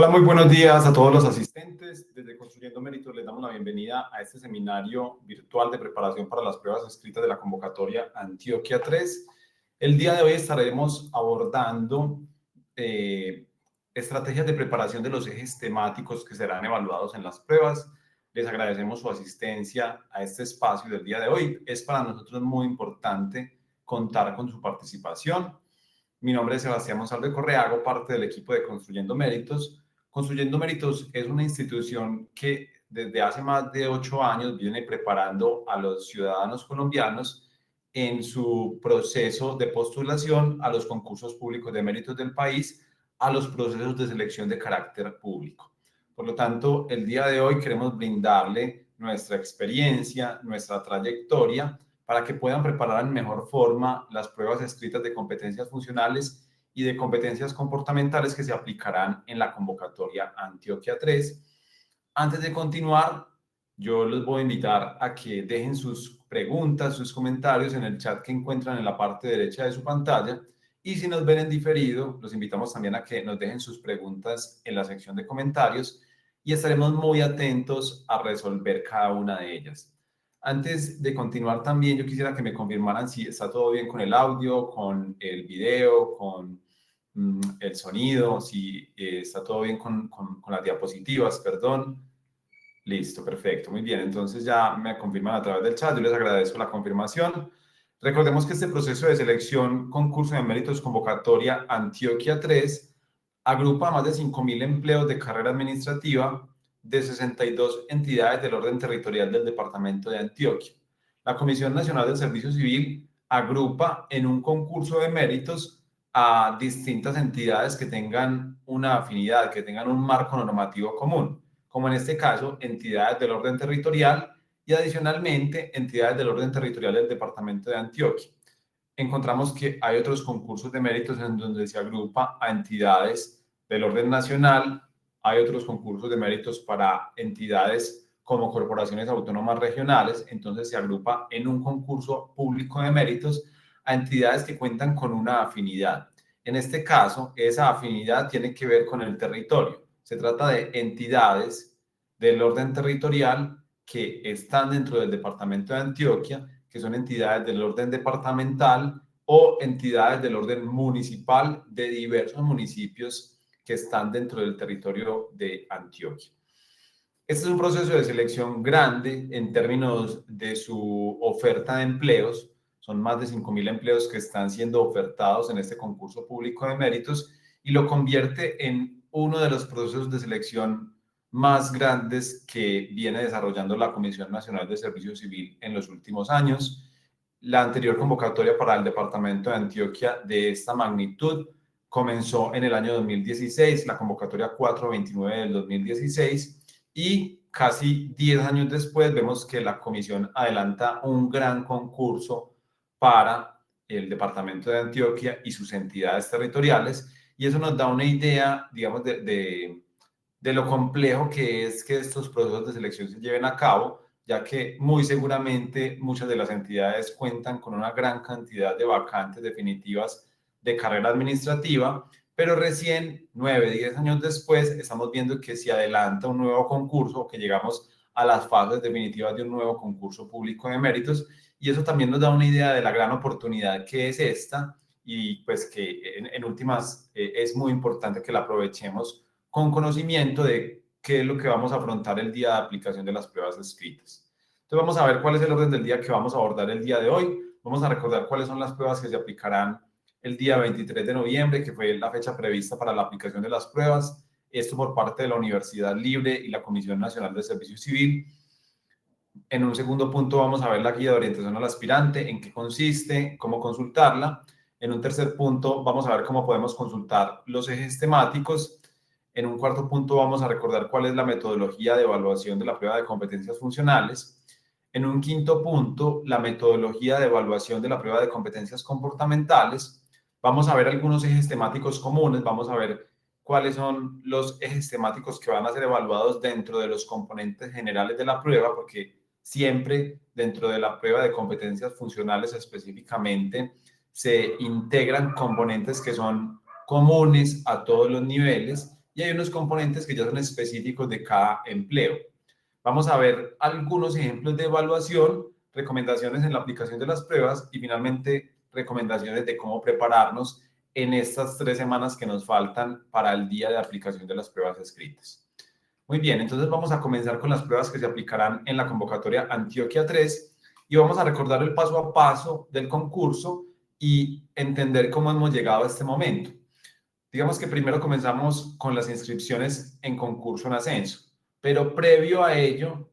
Hola, muy buenos días a todos los asistentes. Desde Construyendo Méritos les damos la bienvenida a este seminario virtual de preparación para las pruebas escritas de la convocatoria Antioquia 3. El día de hoy estaremos abordando estrategias de preparación de los ejes temáticos que serán evaluados en las pruebas. Les agradecemos su asistencia a este espacio del día de hoy. Es para nosotros muy importante contar con su participación. Mi nombre es Sebastián Monsalve Correa, hago parte del equipo de Construyendo Méritos. Construyendo Méritos es una institución que desde hace más de 8 años viene preparando a los ciudadanos colombianos en su proceso de postulación a los concursos públicos de méritos del país, a los procesos de selección de carácter público. Por lo tanto, el día de hoy queremos brindarle nuestra experiencia, nuestra trayectoria, para que puedan preparar en mejor forma las pruebas escritas de competencias funcionales y de competencias comportamentales que se aplicarán en la convocatoria Antioquia 3. Antes de continuar, yo los voy a invitar a que dejen sus preguntas, sus comentarios en el chat que encuentran en la parte derecha de su pantalla. Y si nos ven en diferido, los invitamos también a que nos dejen sus preguntas en la sección de comentarios y estaremos muy atentos a resolver cada una de ellas. Antes de continuar también, yo quisiera que me confirmaran si está todo bien con el audio, con el video, con el sonido, si está todo bien con las diapositivas, perdón. Listo, perfecto, muy bien. Entonces ya me confirman a través del chat, yo les agradezco la confirmación. Recordemos que este proceso de selección, concurso de méritos, convocatoria Antioquia 3, agrupa más de 5.000 empleos de carrera administrativa de 62 entidades del orden territorial del departamento de Antioquia. La Comisión Nacional del Servicio Civil agrupa en un concurso de méritos a distintas entidades que tengan una afinidad, que tengan un marco normativo común, como en este caso entidades del orden territorial y adicionalmente entidades del orden territorial del departamento de Antioquia. Encontramos que hay otros concursos de méritos en donde se agrupa a entidades del orden nacional, hay otros concursos de méritos para entidades como corporaciones autónomas regionales, entonces se agrupa en un concurso público de méritos a entidades que cuentan con una afinidad. En este caso, esa afinidad tiene que ver con el territorio. Se trata de entidades del orden territorial que están dentro del departamento de Antioquia, que son entidades del orden departamental o entidades del orden municipal de diversos municipios que están dentro del territorio de Antioquia. Este es un proceso de selección grande en términos de su oferta de empleos. Son más de 5.000 empleos que están siendo ofertados en este concurso público de méritos y lo convierte en uno de los procesos de selección más grandes que viene desarrollando la Comisión Nacional de Servicio Civil en los últimos años. La anterior convocatoria para el departamento de Antioquia de esta magnitud comenzó en el año 2016, la convocatoria 429 del 2016, y casi 10 años después vemos que la comisión adelanta un gran concurso para el departamento de Antioquia y sus entidades territoriales, y eso nos da una idea, digamos, de lo complejo que es que estos procesos de selección se lleven a cabo, ya que muy seguramente muchas de las entidades cuentan con una gran cantidad de vacantes definitivas de carrera administrativa, pero recién 9, 10 años después estamos viendo que se adelanta un nuevo concurso, que llegamos a las fases definitivas de un nuevo concurso público de méritos, y eso también nos da una idea de la gran oportunidad que es esta, y pues que en últimas es muy importante que la aprovechemos con conocimiento de qué es lo que vamos a afrontar el día de aplicación de las pruebas escritas. Entonces vamos a ver cuál es el orden del día que vamos a abordar el día de hoy. Vamos a recordar cuáles son las pruebas que se aplicarán el día 23 de noviembre, que fue la fecha prevista para la aplicación de las pruebas. Esto por parte de la Universidad Libre y la Comisión Nacional de Servicio Civil. En un segundo punto vamos a ver la guía de orientación al aspirante, en qué consiste, cómo consultarla. En un tercer punto vamos a ver cómo podemos consultar los ejes temáticos. En un cuarto punto vamos a recordar cuál es la metodología de evaluación de la prueba de competencias funcionales. En un quinto punto, la metodología de evaluación de la prueba de competencias comportamentales. Vamos a ver algunos ejes temáticos comunes, vamos a ver cuáles son los ejes temáticos que van a ser evaluados dentro de los componentes generales de la prueba, porque siempre dentro de la prueba de competencias funcionales específicamente se integran componentes que son comunes a todos los niveles, y y hay unos componentes que ya son específicos de cada empleo. Vamos a ver algunos ejemplos de evaluación, recomendaciones en la aplicación de las pruebas y finalmente recomendaciones de cómo prepararnos en estas 3 semanas que nos faltan para el día de aplicación de las pruebas escritas. Muy bien, entonces vamos a comenzar con las pruebas que se aplicarán en la convocatoria Antioquia 3 y vamos a recordar el paso a paso del concurso y entender cómo hemos llegado a este momento. Digamos que primero comenzamos con las inscripciones en concurso en ascenso, pero previo a ello,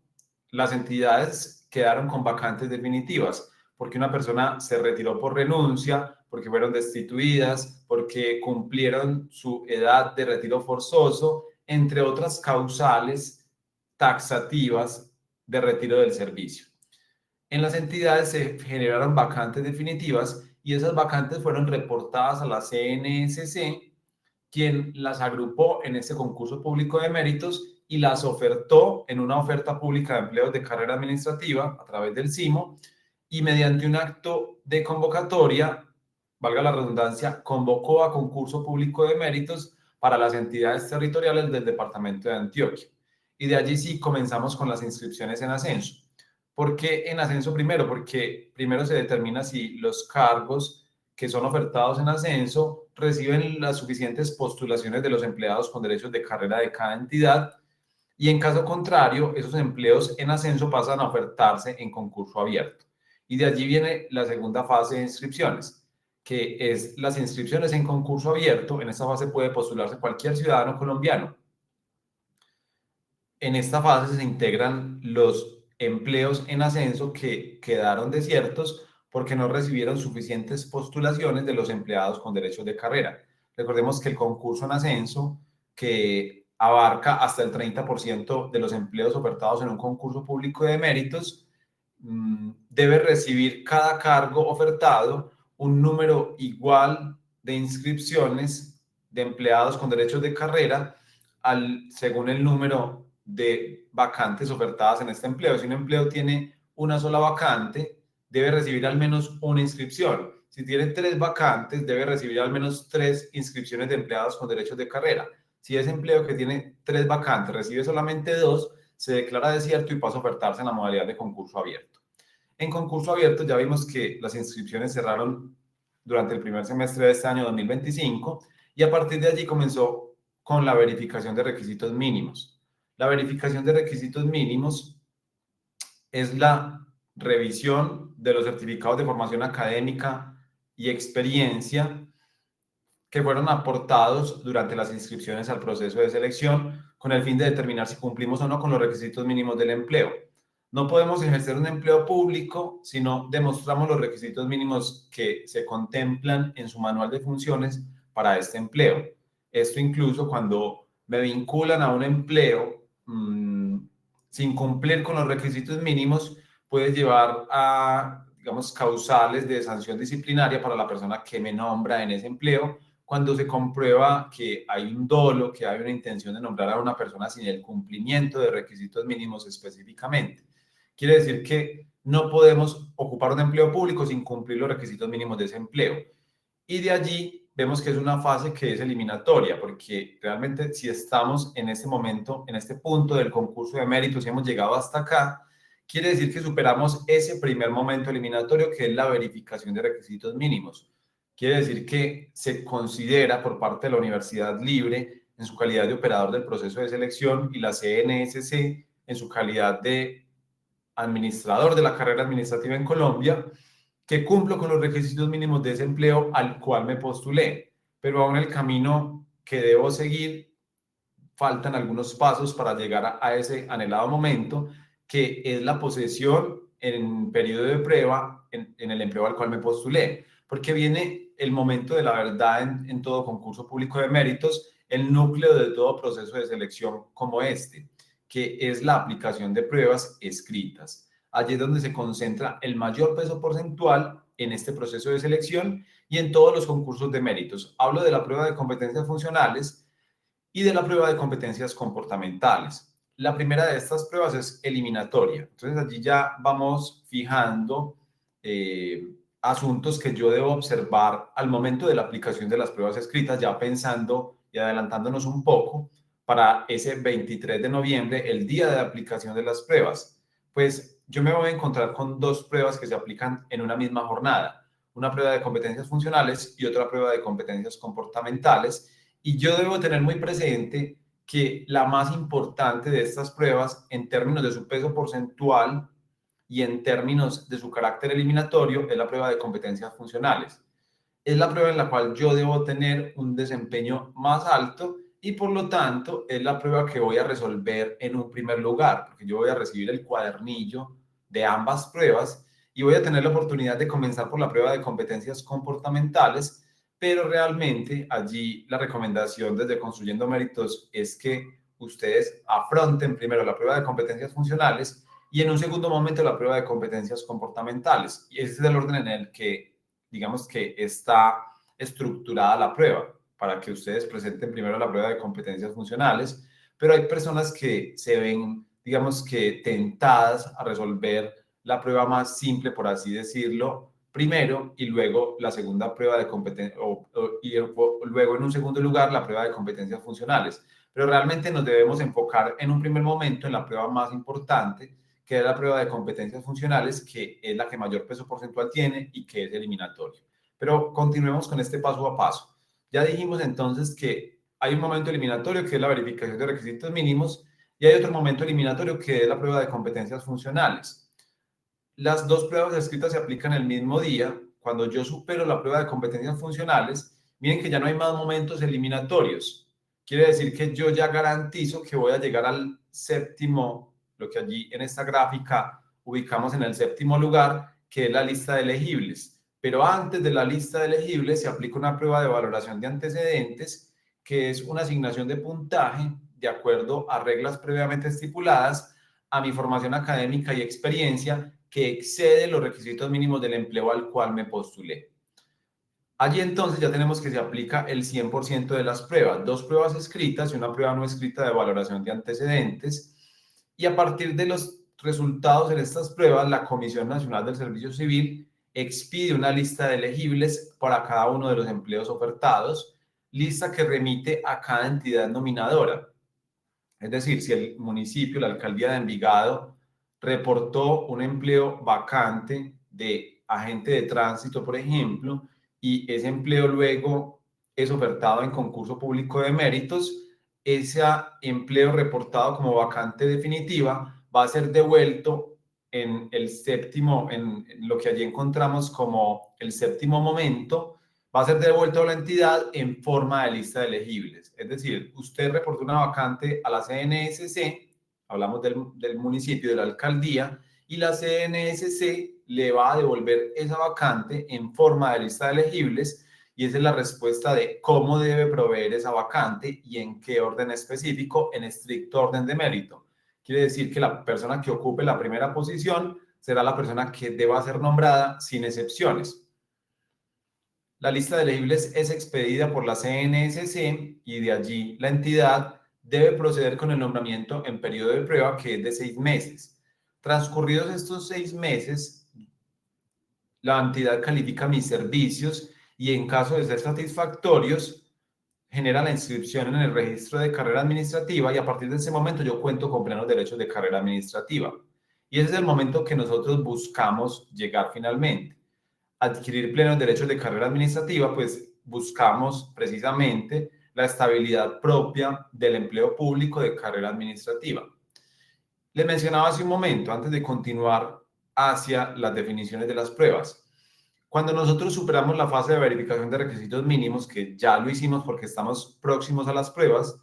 las entidades quedaron con vacantes definitivas, porque una persona se retiró por renuncia, porque fueron destituidas, porque cumplieron su edad de retiro forzoso, entre otras causales taxativas de retiro del servicio. En las entidades se generaron vacantes definitivas y esas vacantes fueron reportadas a la CNSC, quien las agrupó en este concurso público de méritos y las ofertó en una oferta pública de empleos de carrera administrativa a través del CIMO y mediante un acto de convocatoria, valga la redundancia, convocó a concurso público de méritos para las entidades territoriales del departamento de Antioquia. Y de allí sí comenzamos con las inscripciones en ascenso. ¿Por qué en ascenso primero? Porque primero se determina si los cargos que son ofertados en ascenso reciben las suficientes postulaciones de los empleados con derechos de carrera de cada entidad y en caso contrario, esos empleos en ascenso pasan a ofertarse en concurso abierto. Y de allí viene la segunda fase de inscripciones, que es las inscripciones en concurso abierto. En esta fase puede postularse cualquier ciudadano colombiano. En esta fase se integran los empleos en ascenso que quedaron desiertos porque no recibieron suficientes postulaciones de los empleados con derechos de carrera. Recordemos que el concurso en ascenso, que abarca hasta el 30% de los empleos ofertados en un concurso público de méritos, debe recibir cada cargo ofertado un número igual de inscripciones de empleados con derechos de carrera según el número de vacantes ofertadas en este empleo. Si un empleo tiene una sola vacante, debe recibir al menos una inscripción. Si tiene 3 vacantes, debe recibir al menos 3 inscripciones de empleados con derechos de carrera. Si ese empleo que tiene 3 vacantes recibe solamente 2, se declara desierto y pasa a ofertarse en la modalidad de concurso abierto. En concurso abierto ya vimos que las inscripciones cerraron durante el primer semestre de este año 2025 y a partir de allí comenzó con la verificación de requisitos mínimos. La verificación de requisitos mínimos es la revisión de los certificados de formación académica y experiencia que fueron aportados durante las inscripciones al proceso de selección con el fin de determinar si cumplimos o no con los requisitos mínimos del empleo. No podemos ejercer un empleo público si no demostramos los requisitos mínimos que se contemplan en su manual de funciones para este empleo. Esto incluso cuando me vinculan a un empleo sin cumplir con los requisitos mínimos, puede llevar a, digamos, causales de sanción disciplinaria para la persona que me nombra en ese empleo, cuando se comprueba que hay un dolo, que hay una intención de nombrar a una persona sin el cumplimiento de requisitos mínimos específicamente. Quiere decir que no podemos ocupar un empleo público sin cumplir los requisitos mínimos de ese empleo. Y de allí vemos que es una fase que es eliminatoria, porque realmente si estamos en este momento, en este punto del concurso de méritos y hemos llegado hasta acá, quiere decir que superamos ese primer momento eliminatorio, que es la verificación de requisitos mínimos. Quiere decir que se considera por parte de la Universidad Libre, en su calidad de operador del proceso de selección, y la CNSC, en su calidad de administrador de la carrera administrativa en Colombia, que cumplo con los requisitos mínimos de ese empleo al cual me postulé, pero aún el camino que debo seguir, faltan algunos pasos para llegar a ese anhelado momento, que es la posesión en periodo de prueba en el empleo al cual me postulé, porque viene el momento de la verdad en todo concurso público de méritos, el núcleo de todo proceso de selección como este, que es la aplicación de pruebas escritas. Allí es donde se concentra el mayor peso porcentual en este proceso de selección y en todos los concursos de méritos. Hablo de la prueba de competencias funcionales y de la prueba de competencias comportamentales. La primera de estas pruebas es eliminatoria. Entonces allí ya vamos fijando asuntos que yo debo observar al momento de la aplicación de las pruebas escritas, ya pensando y adelantándonos un poco para ese 23 de noviembre, el día de aplicación de las pruebas? Pues yo me voy a encontrar con dos pruebas que se aplican en una misma jornada, una prueba de competencias funcionales y otra prueba de competencias comportamentales, y yo debo tener muy presente que la más importante de estas pruebas en términos de su peso porcentual y en términos de su carácter eliminatorio es la prueba de competencias funcionales. Es la prueba en la cual yo debo tener un desempeño más alto y por lo tanto es la prueba que voy a resolver en un primer lugar, porque yo voy a recibir el cuadernillo de ambas pruebas y voy a tener la oportunidad de comenzar por la prueba de competencias comportamentales, pero realmente allí la recomendación desde Construyendo Méritos es que ustedes afronten primero la prueba de competencias funcionales y en un segundo momento la prueba de competencias comportamentales. Y ese es el orden en el que, digamos que está estructurada la prueba, para que ustedes presenten primero la prueba de competencias funcionales, pero hay personas que se ven, digamos que tentadas a resolver la prueba más simple, por así decirlo, primero y luego la segunda prueba de competencia, y luego en un segundo lugar la prueba de competencias funcionales. Pero realmente nos debemos enfocar en un primer momento en la prueba más importante, que es la prueba de competencias funcionales, que es la que mayor peso porcentual tiene y que es eliminatorio. Pero continuemos con este paso a paso. Ya dijimos entonces que hay un momento eliminatorio que es la verificación de requisitos mínimos y hay otro momento eliminatorio que es la prueba de competencias funcionales. Las dos pruebas escritas se aplican el mismo día. Cuando yo supero la prueba de competencias funcionales, miren que ya no hay más momentos eliminatorios. Quiere decir que yo ya garantizo que voy a llegar al séptimo, lo que allí en esta gráfica ubicamos en el séptimo lugar, que es la lista de elegibles. Pero antes de la lista de elegibles se aplica una prueba de valoración de antecedentes, que es una asignación de puntaje de acuerdo a reglas previamente estipuladas a mi formación académica y experiencia que excede los requisitos mínimos del empleo al cual me postulé. Allí entonces ya tenemos que se aplica el 100% de las pruebas, dos pruebas escritas y una prueba no escrita de valoración de antecedentes. Y a partir de los resultados en estas pruebas, la Comisión Nacional del Servicio Civil expide una lista de elegibles para cada uno de los empleos ofertados, lista que remite a cada entidad nominadora. Es decir, si el municipio, la alcaldía de Envigado, reportó un empleo vacante de agente de tránsito, por ejemplo, y ese empleo luego es ofertado en concurso público de méritos, ese empleo reportado como vacante definitiva va a ser devuelto en el séptimo, en lo que allí encontramos como el séptimo momento, va a ser devuelto a la entidad en forma de lista de elegibles. Es decir, usted reportó una vacante a la CNSC, hablamos del municipio, de la alcaldía, y la CNSC le va a devolver esa vacante en forma de lista de elegibles, y esa es la respuesta de cómo debe proveer esa vacante y en qué orden específico, en estricto orden de mérito. Quiere decir que la persona que ocupe la primera posición será la persona que deba ser nombrada sin excepciones. La lista de elegibles es expedida por la CNSC y de allí la entidad debe proceder con el nombramiento en periodo de prueba que es de 6 meses. Transcurridos estos 6 meses, la entidad califica mis servicios y en caso de ser satisfactorios, genera la inscripción en el registro de carrera administrativa y a partir de ese momento yo cuento con plenos derechos de carrera administrativa. Y ese es el momento que nosotros buscamos llegar finalmente. Adquirir plenos derechos de carrera administrativa, pues buscamos precisamente la estabilidad propia del empleo público de carrera administrativa. Les mencionaba hace un momento, antes de continuar hacia las definiciones de las pruebas. Cuando nosotros superamos la fase de verificación de requisitos mínimos, que ya lo hicimos porque estamos próximos a las pruebas,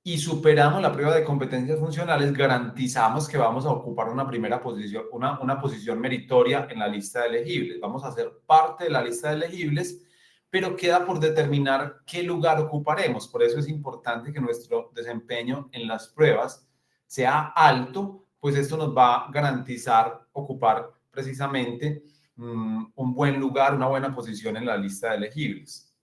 y superamos la prueba de competencias funcionales, garantizamos que vamos a ocupar una primera posición, una posición meritoria en la lista de elegibles. Vamos a ser parte de la lista de elegibles, pero queda por determinar qué lugar ocuparemos. Por eso es importante que nuestro desempeño en las pruebas sea alto, pues esto nos va a garantizar ocupar precisamente un buen lugar, una buena posición en la lista de elegibles.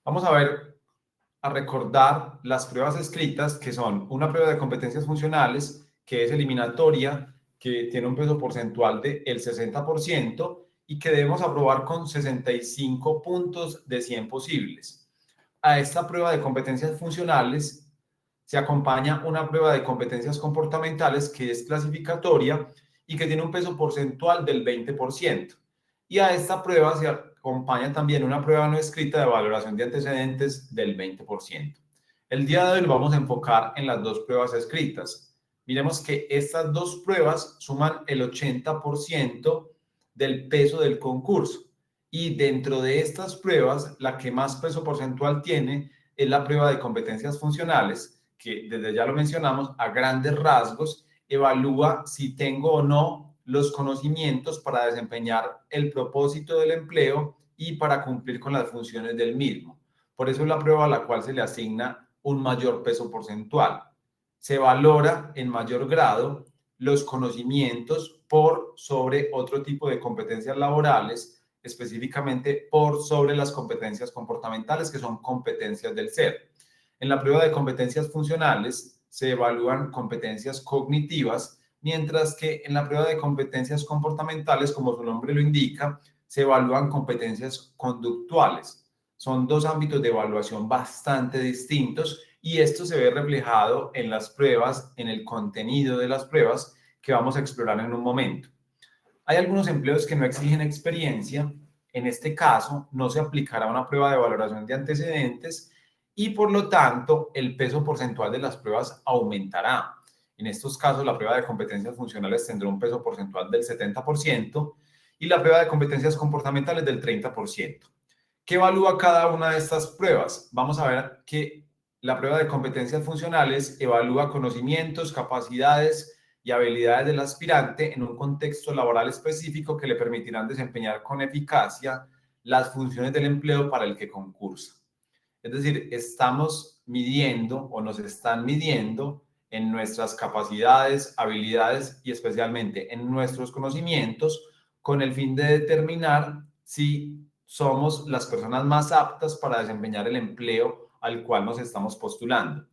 Vamos a recordar las pruebas escritas, que son una prueba de competencias funcionales, que es eliminatoria, que tiene un peso porcentual del 60% y que debemos aprobar con 65 puntos de 100 posibles. A esta prueba de competencias funcionales se acompaña una prueba de competencias comportamentales que es clasificatoria y que tiene un peso porcentual del 20%. Y a esta prueba se acompaña también una prueba no escrita de valoración de antecedentes del 20%. El día de hoy lo vamos a enfocar en las dos pruebas escritas. Miremos que estas dos pruebas suman el 80% del peso del concurso. Y dentro de estas pruebas, la que más peso porcentual tiene es la prueba de competencias funcionales, que desde ya lo mencionamos, a grandes rasgos evalúa si tengo o no los conocimientos para desempeñar el propósito del empleo y para cumplir con las funciones del mismo. Por eso es la prueba a la cual se le asigna un mayor peso porcentual. Se valora en mayor grado los conocimientos por sobre otro tipo de competencias laborales, específicamente por sobre las competencias comportamentales, que son competencias del ser. En la prueba de competencias funcionales se evalúan competencias cognitivas, mientras que en la prueba de competencias comportamentales, como su nombre lo indica, se evalúan competencias conductuales. Son dos ámbitos de evaluación bastante distintos y esto se ve reflejado en las pruebas, en el contenido de las pruebas que vamos a explorar en un momento. Hay algunos empleos que no exigen experiencia. En este caso, no se aplicará una prueba de valoración de antecedentes y, por lo tanto, el peso porcentual de las pruebas aumentará. En estos casos, la prueba de competencias funcionales tendrá un peso porcentual del 70% y la prueba de competencias comportamentales del 30%. ¿Qué evalúa cada una de estas pruebas? Vamos a ver que la prueba de competencias funcionales evalúa conocimientos, capacidades y habilidades del aspirante en un contexto laboral específico que le permitirán desempeñar con eficacia las funciones del empleo para el que concursa. Es decir, estamos midiendo o nos están midiendo en nuestras capacidades, habilidades y especialmente en nuestros conocimientos con el fin de determinar si somos las personas más aptas para desempeñar el empleo al cual nos estamos postulando.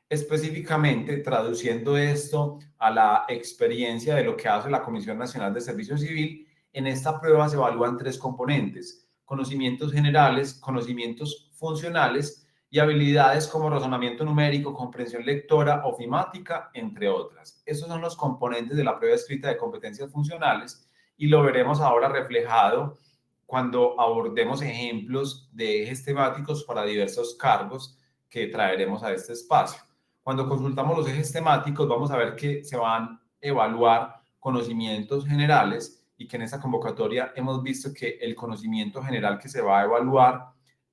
Específicamente, traduciendo esto a la experiencia de lo que hace la Comisión Nacional de Servicio Civil, en esta prueba se evalúan tres componentes: conocimientos generales, conocimientos funcionales y habilidades como razonamiento numérico, comprensión lectora, ofimática, entre otras. Estos son los componentes de la prueba escrita de competencias funcionales y lo veremos ahora reflejado cuando abordemos ejemplos de ejes temáticos para diversos cargos que traeremos a este espacio. Cuando consultamos los ejes temáticos, vamos a ver que se van a evaluar conocimientos generales y que en esta convocatoria hemos visto que el conocimiento general que se va a evaluar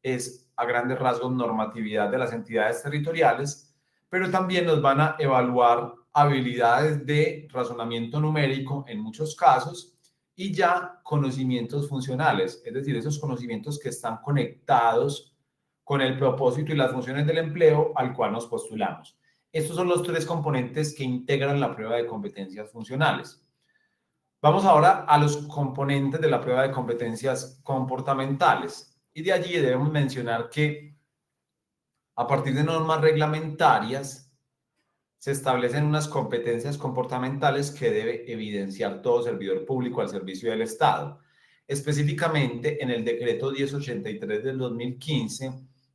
es a grandes rasgos normatividad de las entidades territoriales, pero también nos van a evaluar habilidades de razonamiento numérico en muchos casos y ya conocimientos funcionales, es decir, esos conocimientos que están conectados con el propósito y las funciones del empleo al cual nos postulamos. Estos son los tres componentes que integran la prueba de competencias funcionales. Vamos ahora a los componentes de la prueba de competencias comportamentales. Y de allí debemos mencionar que a partir de normas reglamentarias se establecen unas competencias comportamentales que debe evidenciar todo servidor público al servicio del Estado. Específicamente en el decreto 1083 del 2015,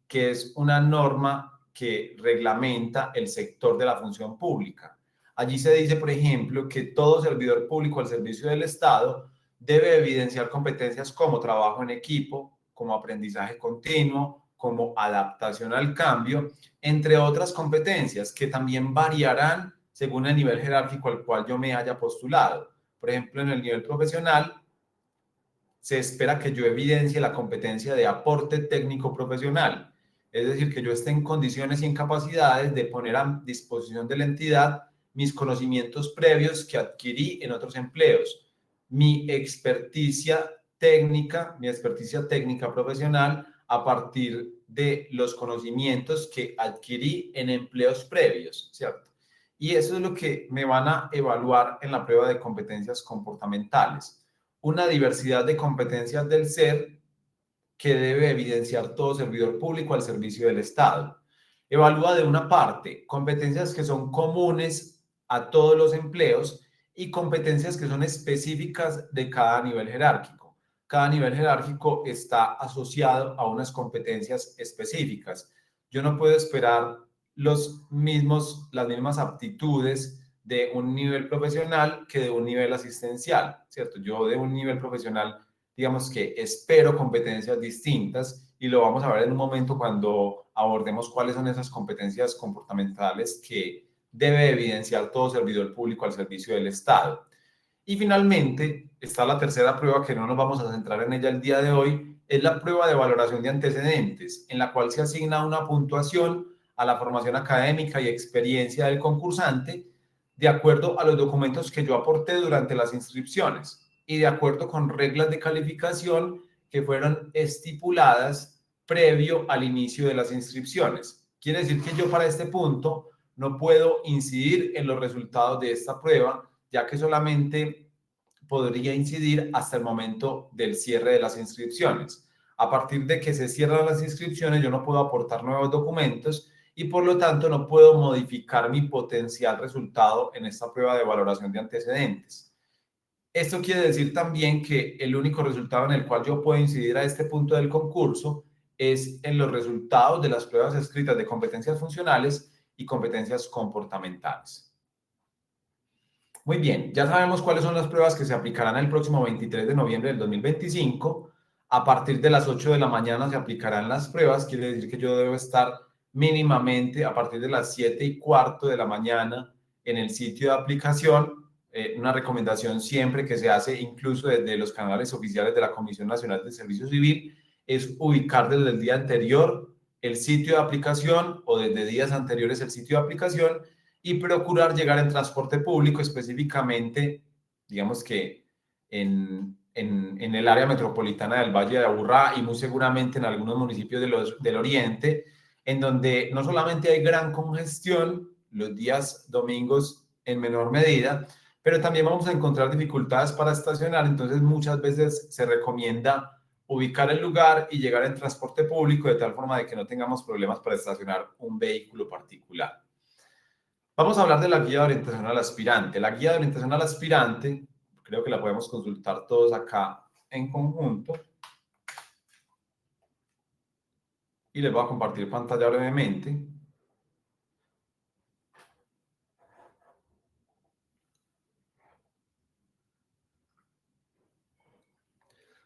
que es una norma que reglamenta el sector de la función pública. Allí se dice, por ejemplo, que todo servidor público al servicio del Estado debe evidenciar competencias como trabajo en equipo, como aprendizaje continuo, como adaptación al cambio, entre otras competencias que también variarán según el nivel jerárquico al cual yo me haya postulado. Por ejemplo, en el nivel profesional, se espera que yo evidencie la competencia de aporte técnico profesional, es decir, que yo esté en condiciones y en capacidades de poner a disposición de la entidad mis conocimientos previos que adquirí en otros empleos, mi experticia técnica profesional a partir de los conocimientos que adquirí en empleos previos, ¿cierto? Y eso es lo que me van a evaluar en la prueba de competencias comportamentales. Una diversidad de competencias del ser que debe evidenciar todo servidor público al servicio del Estado. Evalúa de una parte competencias que son comunes a todos los empleos y competencias que son específicas de cada nivel jerárquico. Cada nivel jerárquico está asociado a unas competencias específicas. Yo no puedo esperar las mismas aptitudes de un nivel profesional que de un nivel asistencial, ¿cierto? Yo de un nivel profesional, digamos que espero competencias distintas y lo vamos a ver en un momento cuando abordemos cuáles son esas competencias comportamentales que debe evidenciar todo servidor público al servicio del Estado. Y finalmente está la tercera prueba, que no nos vamos a centrar en ella el día de hoy, es la prueba de valoración de antecedentes, en la cual se asigna una puntuación a la formación académica y experiencia del concursante de acuerdo a los documentos que yo aporté durante las inscripciones y de acuerdo con reglas de calificación que fueron estipuladas previo al inicio de las inscripciones. Quiere decir que yo para este punto no puedo incidir en los resultados de esta prueba, ya que solamente podría incidir hasta el momento del cierre de las inscripciones. A partir de que se cierran las inscripciones, yo no puedo aportar nuevos documentos y por lo tanto no puedo modificar mi potencial resultado en esta prueba de valoración de antecedentes. Esto quiere decir también que el único resultado en el cual yo puedo incidir a este punto del concurso es en los resultados de las pruebas escritas de competencias funcionales y competencias comportamentales. Muy bien, ya sabemos cuáles son las pruebas que se aplicarán el próximo 23 de noviembre del 2025. A partir de las 8 de la mañana se aplicarán las pruebas, quiere decir que yo debo estar mínimamente a partir de las 7:15 de la mañana en el sitio de aplicación. Una recomendación siempre que se hace incluso desde los canales oficiales de la Comisión Nacional de Servicio Civil es ubicar desde el día anterior el sitio de aplicación o desde días anteriores el sitio de aplicación y procurar llegar en transporte público, específicamente, digamos que en el área metropolitana del Valle de Aburrá y muy seguramente en algunos municipios del oriente, en donde no solamente hay gran congestión los días domingos en menor medida, pero también vamos a encontrar dificultades para estacionar, entonces muchas veces se recomienda ubicar el lugar y llegar en transporte público de tal forma de que no tengamos problemas para estacionar un vehículo particular. Vamos a hablar de la guía de orientación al aspirante. La guía de orientación al aspirante, creo que la podemos consultar todos acá en conjunto. Y les voy a compartir pantalla brevemente.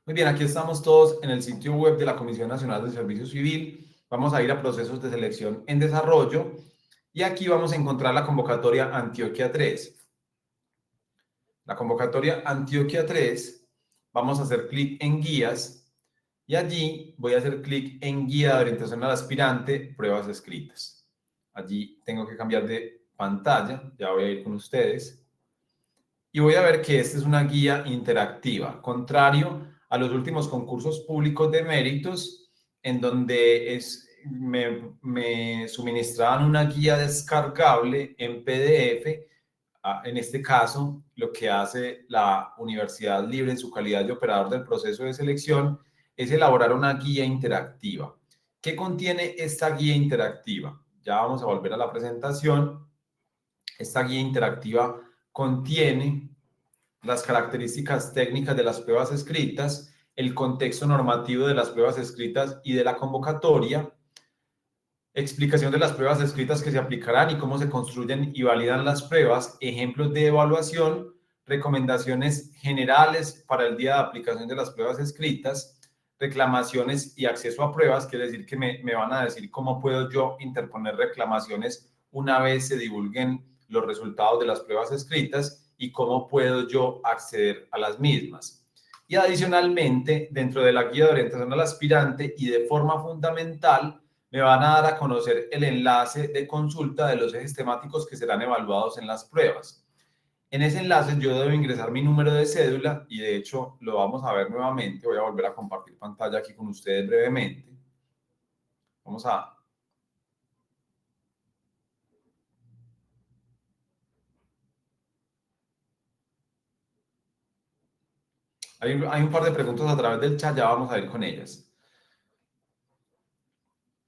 Muy bien, aquí estamos todos en el sitio web de la Comisión Nacional de Servicio Civil. Vamos a ir a procesos de selección en desarrollo y aquí vamos a encontrar la convocatoria Antioquia 3. La convocatoria Antioquia 3, vamos a hacer clic en guías y allí voy a hacer clic en guía de orientación al aspirante, pruebas escritas. Allí tengo que cambiar de pantalla, ya voy a ir con ustedes. Y voy a ver que esta es una guía interactiva, contrario a los últimos concursos públicos de méritos, en donde me suministraban una guía descargable en PDF. En este caso, lo que hace la Universidad Libre en su calidad de operador del proceso de selección es elaborar una guía interactiva. ¿Qué contiene esta guía interactiva? Ya vamos a volver a la presentación. Esta guía interactiva contiene las características técnicas de las pruebas escritas, el contexto normativo de las pruebas escritas y de la convocatoria, explicación de las pruebas escritas que se aplicarán y cómo se construyen y validan las pruebas, ejemplos de evaluación, recomendaciones generales para el día de aplicación de las pruebas escritas, reclamaciones y acceso a pruebas, quiere decir que me van a decir cómo puedo yo interponer reclamaciones una vez se divulguen los resultados de las pruebas escritas y cómo puedo yo acceder a las mismas. Y adicionalmente, dentro de la guía de orientación al aspirante y de forma fundamental, me van a dar a conocer el enlace de consulta de los ejes temáticos que serán evaluados en las pruebas. En ese enlace yo debo ingresar mi número de cédula y de hecho lo vamos a ver nuevamente. Voy a volver a compartir pantalla aquí con ustedes brevemente. Vamos a... Hay un par de preguntas a través del chat, ya vamos a ir con ellas.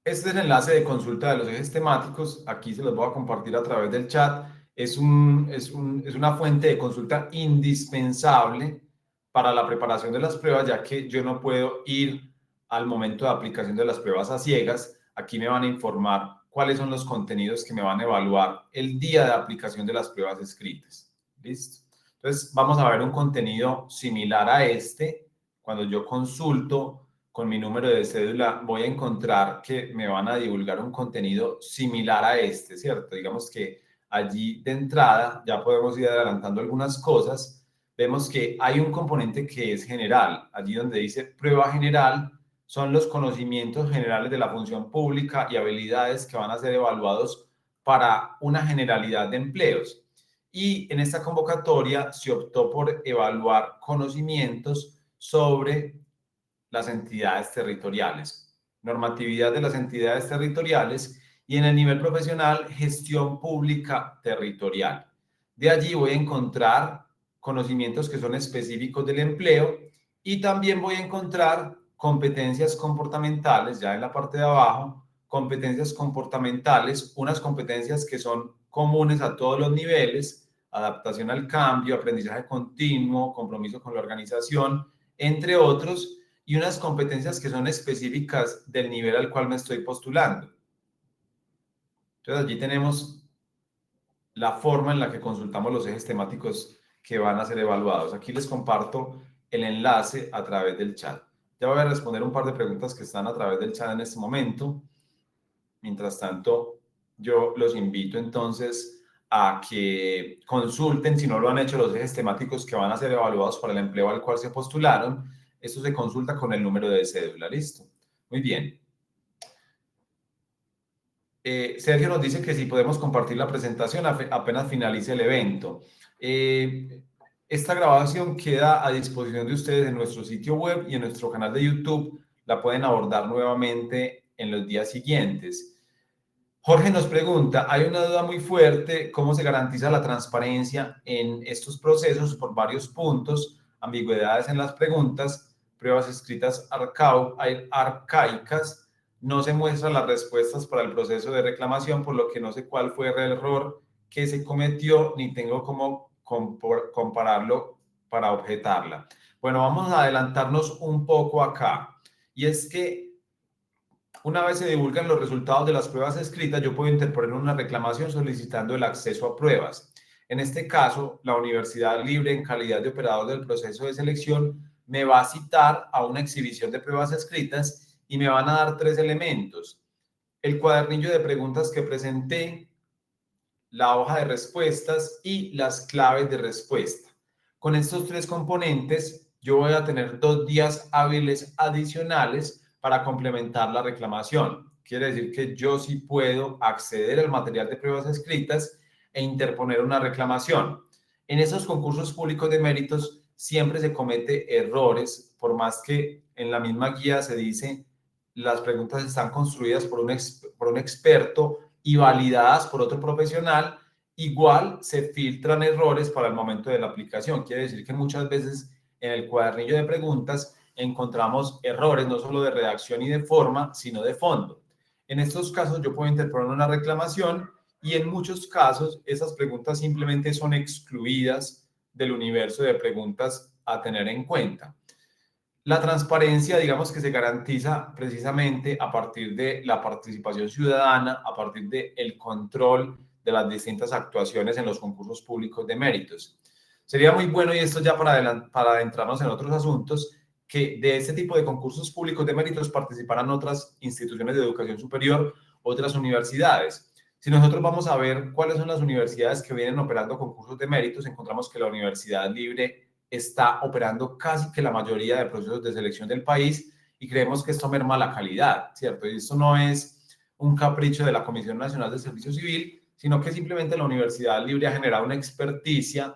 Este es el enlace de consulta de los ejes temáticos. Aquí se los voy a compartir a través del chat. Es una fuente de consulta indispensable para la preparación de las pruebas, ya que yo no puedo ir al momento de aplicación de las pruebas a ciegas. Aquí me van a informar cuáles son los contenidos que me van a evaluar el día de aplicación de las pruebas escritas. ¿Listo? Entonces, vamos a ver un contenido similar a este. Cuando yo consulto con mi número de cédula, voy a encontrar que me van a divulgar un contenido similar a este, ¿cierto? Digamos que allí de entrada ya podemos ir adelantando algunas cosas. Vemos que hay un componente que es general. Allí donde dice prueba general, son los conocimientos generales de la función pública y habilidades que van a ser evaluados para una generalidad de empleos. Y en esta convocatoria se optó por evaluar conocimientos sobre las entidades territoriales, normatividad de las entidades territoriales y en el nivel profesional, gestión pública territorial. De allí voy a encontrar conocimientos que son específicos del empleo y también voy a encontrar competencias comportamentales, ya en la parte de abajo, competencias comportamentales, unas competencias que son comunes a todos los niveles, adaptación al cambio, aprendizaje continuo, compromiso con la organización, entre otros, y unas competencias que son específicas del nivel al cual me estoy postulando. Entonces, allí tenemos la forma en la que consultamos los ejes temáticos que van a ser evaluados. Aquí les comparto el enlace a través del chat. Ya voy a responder un par de preguntas que están a través del chat en este momento. Mientras tanto, yo los invito entonces a que consulten, si no lo han hecho, los ejes temáticos que van a ser evaluados para el empleo al cual se postularon. Esto se consulta con el número de cédula, ¿listo? Muy bien. Sergio nos dice que si podemos compartir la presentación apenas finalice el evento. Esta grabación queda a disposición de ustedes en nuestro sitio web y en nuestro canal de YouTube. La pueden abordar nuevamente en los días siguientes. Jorge nos pregunta, hay una duda muy fuerte, ¿cómo se garantiza la transparencia en estos procesos por varios puntos? Ambigüedades en las preguntas, pruebas escritas arcaicas, no se muestran las respuestas para el proceso de reclamación, por lo que no sé cuál fue el error que se cometió, ni tengo cómo compararlo para objetarla. Bueno, vamos a adelantarnos un poco acá. Y es que una vez se divulgan los resultados de las pruebas escritas, yo puedo interponer una reclamación solicitando el acceso a pruebas. En este caso, la Universidad Libre, en calidad de operador del proceso de selección, me va a citar a una exhibición de pruebas escritas y me van a dar 3 elementos: el cuadernillo de preguntas que presenté, la hoja de respuestas y las claves de respuesta. Con estos 3 componentes, yo voy a tener 2 días hábiles adicionales para complementar la reclamación. Quiere decir que yo sí puedo acceder al material de pruebas escritas e interponer una reclamación. En esos concursos públicos de méritos siempre se comete errores, por más que en la misma guía se dice las preguntas están construidas por un experto y validadas por otro profesional, igual se filtran errores para el momento de la aplicación. Quiere decir que muchas veces en el cuadernillo de preguntas encontramos errores no solo de redacción y de forma, sino de fondo. En estos casos yo puedo interponer una reclamación y en muchos casos esas preguntas simplemente son excluidas del universo de preguntas a tener en cuenta. La transparencia, digamos que se garantiza precisamente a partir de la participación ciudadana, a partir del control de las distintas actuaciones en los concursos públicos de méritos. Sería muy bueno, y esto ya para adentrarnos en otros asuntos, que de este tipo de concursos públicos de méritos participaran otras instituciones de educación superior, otras universidades. Si nosotros vamos a ver cuáles son las universidades que vienen operando concursos de méritos, encontramos que la Universidad Libre está operando casi que la mayoría de procesos de selección del país y creemos que esto merma la calidad, ¿cierto? Y esto no es un capricho de la Comisión Nacional de Servicio Civil, sino que simplemente la Universidad Libre ha generado una experticia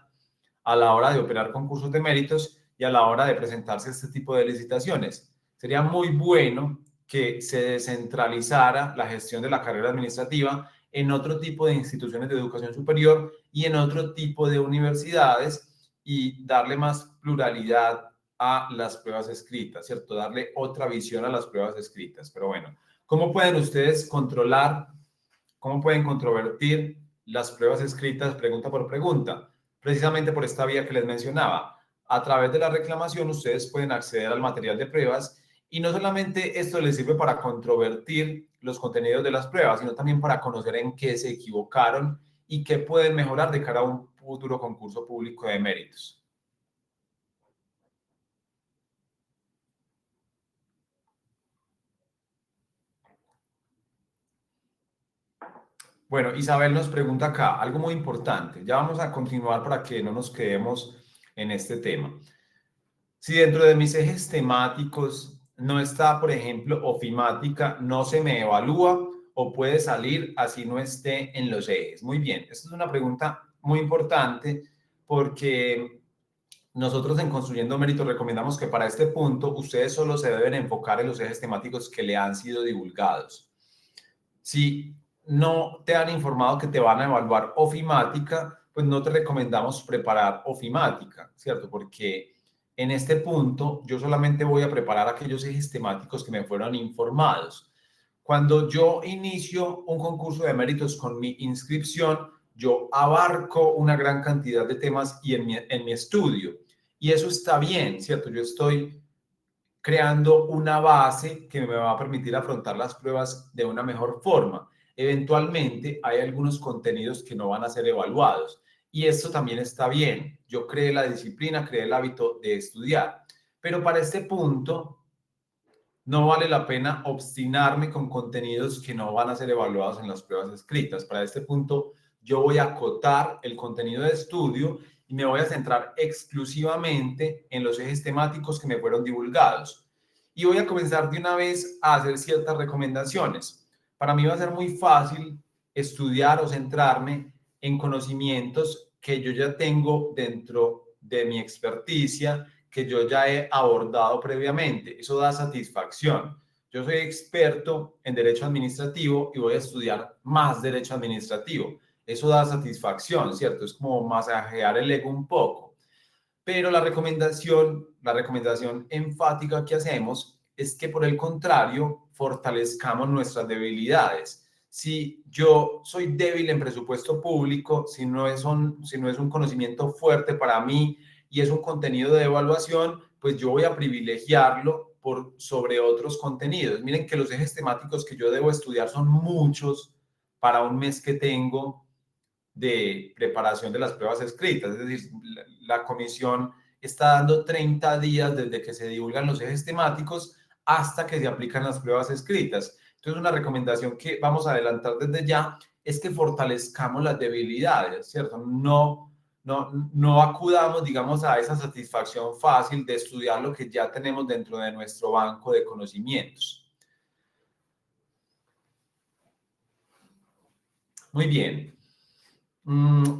a la hora de operar concursos de méritos y a la hora de presentarse a este tipo de licitaciones. Sería muy bueno que se descentralizara la gestión de la carrera administrativa en otro tipo de instituciones de educación superior y en otro tipo de universidades, y darle más pluralidad a las pruebas escritas, ¿cierto? Darle otra visión a las pruebas escritas. Pero bueno, ¿cómo pueden ustedes controlar, cómo pueden controvertir las pruebas escritas pregunta por pregunta? Precisamente por esta vía que les mencionaba. A través de la reclamación ustedes pueden acceder al material de pruebas y no solamente esto les sirve para controvertir los contenidos de las pruebas, sino también para conocer en qué se equivocaron y qué pueden mejorar de cara a un futuro concurso público de méritos. Bueno, Isabel nos pregunta acá algo muy importante. Ya vamos a continuar para que no nos quedemos en este tema. Si dentro de mis ejes temáticos no está, por ejemplo, ofimática, no se me evalúa o puede salir así no esté en los ejes. Muy bien, esta es una pregunta muy importante porque nosotros en Construyendo Mérito recomendamos que para este punto ustedes solo se deben enfocar en los ejes temáticos que le han sido divulgados. Si no te han informado que te van a evaluar ofimática, pues no te recomendamos preparar ofimática, ¿cierto? Porque en este punto yo solamente voy a preparar aquellos ejes temáticos que me fueron informados. Cuando yo inicio un concurso de méritos con mi inscripción, yo abarco una gran cantidad de temas y en mi estudio. Y eso está bien, ¿cierto? Yo estoy creando una base que me va a permitir afrontar las pruebas de una mejor forma. Eventualmente hay algunos contenidos que no van a ser evaluados y esto también está bien. Yo creé la disciplina, creé el hábito de estudiar, pero para este punto no vale la pena obstinarme con contenidos que no van a ser evaluados en las pruebas escritas. Para este punto yo voy a acotar el contenido de estudio y me voy a centrar exclusivamente en los ejes temáticos que me fueron divulgados. Y voy a comenzar de una vez a hacer ciertas recomendaciones. Para mí va a ser muy fácil estudiar o centrarme en conocimientos que yo ya tengo dentro de mi experticia, que yo ya he abordado previamente. Eso da satisfacción. Yo soy experto en derecho administrativo y voy a estudiar más derecho administrativo. Eso da satisfacción, ¿cierto? Es como masajear el ego un poco. Pero la recomendación enfática que hacemos es que por el contrario, fortalezcamos nuestras debilidades. Si yo soy débil en presupuesto público, si no es un conocimiento fuerte para mí y es un contenido de evaluación, pues yo voy a privilegiarlo por sobre otros contenidos. Miren que los ejes temáticos que yo debo estudiar son muchos para un mes que tengo de preparación de las pruebas escritas. Es decir, la comisión está dando 30 días desde que se divulgan los ejes temáticos hasta que se aplican las pruebas escritas. Entonces, una recomendación que vamos a adelantar desde ya es que fortalezcamos las debilidades, ¿cierto? No acudamos, digamos, a esa satisfacción fácil de estudiar lo que ya tenemos dentro de nuestro banco de conocimientos. Muy bien.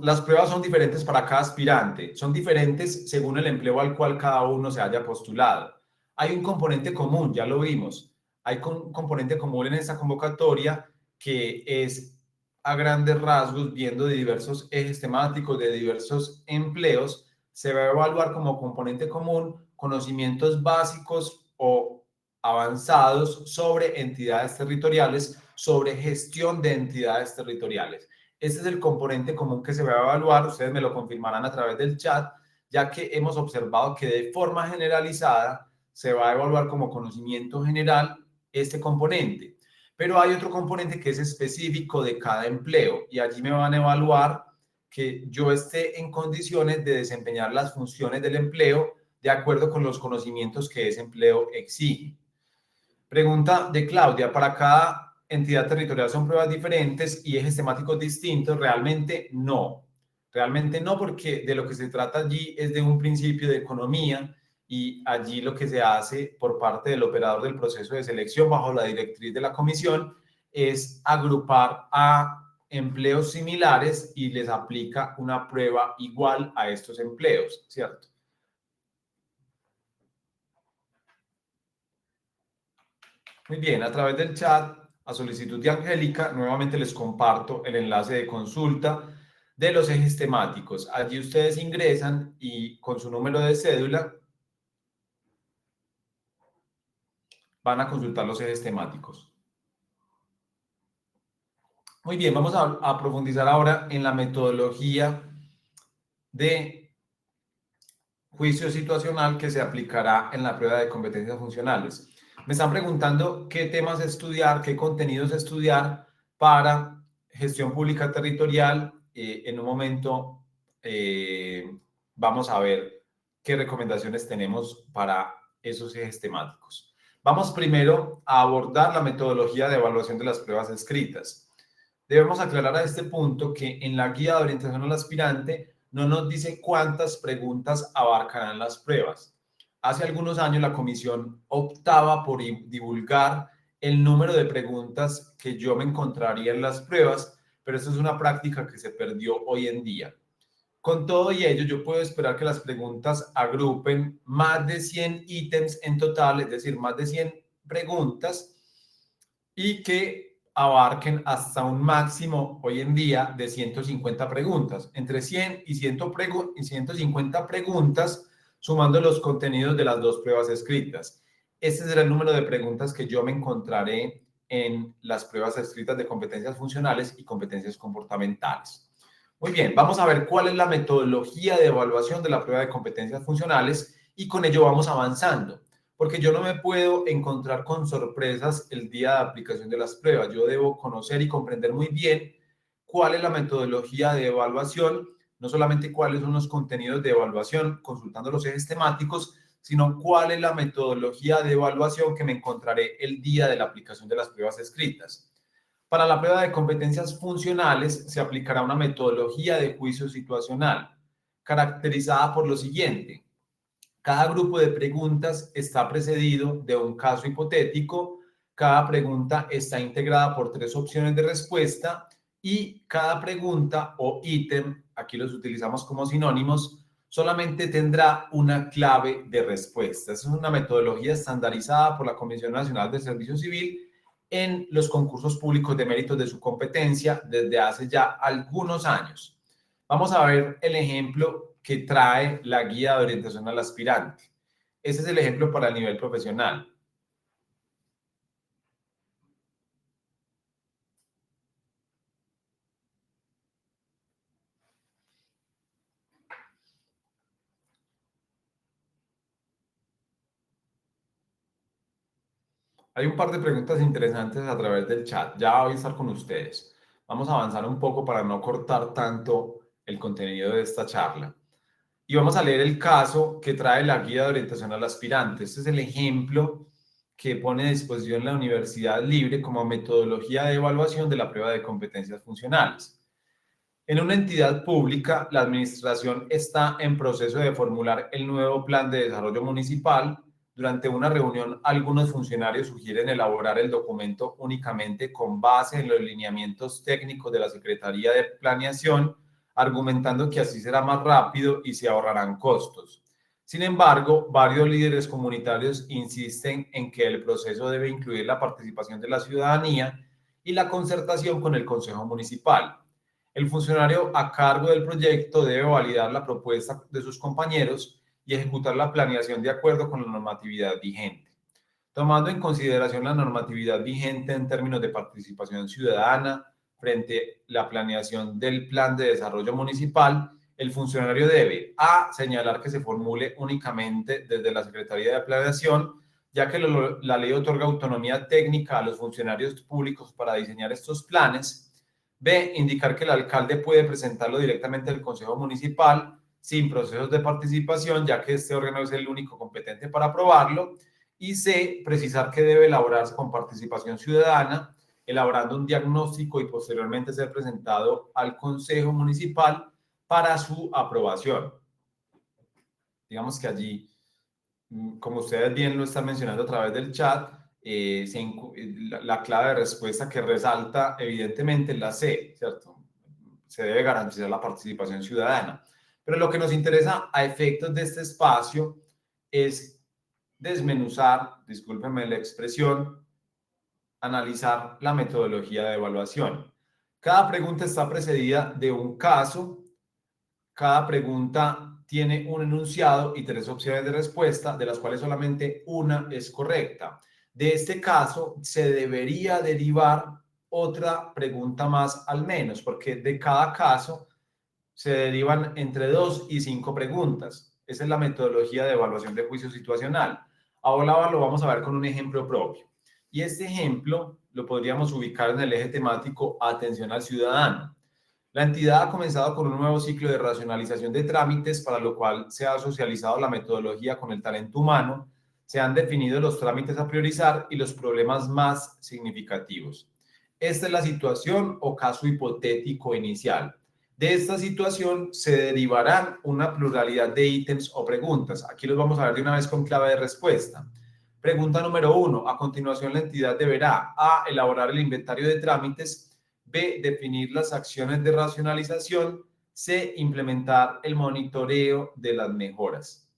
Las pruebas son diferentes para cada aspirante, son diferentes según el empleo al cual cada uno se haya postulado. Hay un componente común, ya lo vimos, hay un componente común en esta convocatoria que es a grandes rasgos, viendo de diversos ejes temáticos, de diversos empleos, se va a evaluar como componente común conocimientos básicos o avanzados sobre entidades territoriales, sobre gestión de entidades territoriales. Este es el componente común que se va a evaluar, ustedes me lo confirmarán a través del chat, ya que hemos observado que de forma generalizada se va a evaluar como conocimiento general este componente. Pero hay otro componente que es específico de cada empleo y allí me van a evaluar que yo esté en condiciones de desempeñar las funciones del empleo de acuerdo con los conocimientos que ese empleo exige. Pregunta de Claudia, para cada entidad territorial son pruebas diferentes y ejes temáticos distintos. Realmente no, porque de lo que se trata allí es de un principio de economía y allí lo que se hace por parte del operador del proceso de selección bajo la directriz de la comisión es agrupar a empleos similares y les aplica una prueba igual a estos empleos, ¿cierto? Muy bien, a través del chat, a solicitud de Angélica, nuevamente les comparto el enlace de consulta de los ejes temáticos. Allí ustedes ingresan y con su número de cédula van a consultar los ejes temáticos. Muy bien, vamos a profundizar ahora en la metodología de juicio situacional que se aplicará en la prueba de competencias funcionales. Me están preguntando qué temas estudiar, qué contenidos estudiar para gestión pública territorial. En un momento vamos a ver qué recomendaciones tenemos para esos ejes temáticos. Vamos primero a abordar la metodología de evaluación de las pruebas escritas. Debemos aclarar a este punto que en la guía de orientación al aspirante no nos dice cuántas preguntas abarcarán las pruebas. Hace algunos años la comisión optaba por divulgar el número de preguntas que yo me encontraría en las pruebas, pero esto es una práctica que se perdió hoy en día. Con todo y ello, yo puedo esperar que las preguntas agrupen más de 100 ítems en total, es decir, más de 100 preguntas, y que abarquen hasta un máximo hoy en día de 150 preguntas, entre 100 y 150 preguntas, sumando los contenidos de las dos pruebas escritas. Este será el número de preguntas que yo me encontraré en las pruebas escritas de competencias funcionales y competencias comportamentales. Muy bien, vamos a ver cuál es la metodología de evaluación de la prueba de competencias funcionales y con ello vamos avanzando, porque yo no me puedo encontrar con sorpresas el día de aplicación de las pruebas. Yo debo conocer y comprender muy bien cuál es la metodología de evaluación, no solamente cuáles son los contenidos de evaluación, consultando los ejes temáticos, sino cuál es la metodología de evaluación que me encontraré el día de la aplicación de las pruebas escritas. Para la prueba de competencias funcionales se aplicará una metodología de juicio situacional, caracterizada por lo siguiente. Cada grupo de preguntas está precedido de un caso hipotético, cada pregunta está integrada por 3 opciones de respuesta y cada pregunta o ítem, aquí los utilizamos como sinónimos, solamente tendrá una clave de respuesta. Esa es una metodología estandarizada por la Comisión Nacional de Servicio Civil en los concursos públicos de méritos de su competencia desde hace ya algunos años. Vamos a ver el ejemplo que trae la guía de orientación al aspirante. Ese es el ejemplo para el nivel profesional. Hay un par de preguntas interesantes a través del chat. Ya voy a estar con ustedes. Vamos a avanzar un poco para no cortar tanto el contenido de esta charla. Y vamos a leer el caso que trae la guía de orientación al aspirante. Este es el ejemplo que pone a disposición la Universidad Libre como metodología de evaluación de la prueba de competencias funcionales. En una entidad pública, la administración está en proceso de formular el nuevo plan de desarrollo municipal. Durante una reunión, algunos funcionarios sugieren elaborar el documento únicamente con base en los lineamientos técnicos de la Secretaría de Planeación, argumentando que así será más rápido y se ahorrarán costos. Sin embargo, varios líderes comunitarios insisten en que el proceso debe incluir la participación de la ciudadanía y la concertación con el Consejo Municipal. El funcionario a cargo del proyecto debe validar la propuesta de sus compañeros y ejecutar la planeación de acuerdo con la normatividad vigente. Tomando en consideración la normatividad vigente en términos de participación ciudadana frente a la planeación del plan de desarrollo municipal, el funcionario debe a. Señalar que se formule únicamente desde la Secretaría de Planeación, ya que la ley otorga autonomía técnica a los funcionarios públicos para diseñar estos planes. B. Indicar que el alcalde puede presentarlo directamente al Consejo Municipal sin procesos de participación, ya que este órgano es el único competente para aprobarlo. Y C. Precisar que debe elaborarse con participación ciudadana, elaborando un diagnóstico y posteriormente ser presentado al Consejo Municipal para su aprobación. Digamos que allí, como ustedes bien lo están mencionando a través del chat, la clave de respuesta que resalta evidentemente es la C, ¿cierto? Se debe garantizar la participación ciudadana. Pero lo que nos interesa a efectos de este espacio es desmenuzar, discúlpenme la expresión, analizar la metodología de evaluación. Cada pregunta está precedida de un caso. Cada pregunta tiene un enunciado y 3 opciones de respuesta, de las cuales solamente una es correcta. De este caso, se debería derivar otra pregunta más al menos, porque de cada caso se derivan entre 2 y 5 preguntas. Esa es la metodología de evaluación de juicio situacional. Ahora lo vamos a ver con un ejemplo propio. Y este ejemplo lo podríamos ubicar en el eje temático Atención al Ciudadano. La entidad ha comenzado con un nuevo ciclo de racionalización de trámites, para lo cual se ha socializado la metodología con el talento humano, se han definido los trámites a priorizar y los problemas más significativos. Esta es la situación o caso hipotético inicial. De esta situación se derivarán una pluralidad de ítems o preguntas. Aquí los vamos a ver de una vez con clave de respuesta. Pregunta número 1. A continuación, la entidad deberá: A. Elaborar el inventario de trámites. B. Definir las acciones de racionalización. C. Implementar el monitoreo de las mejoras.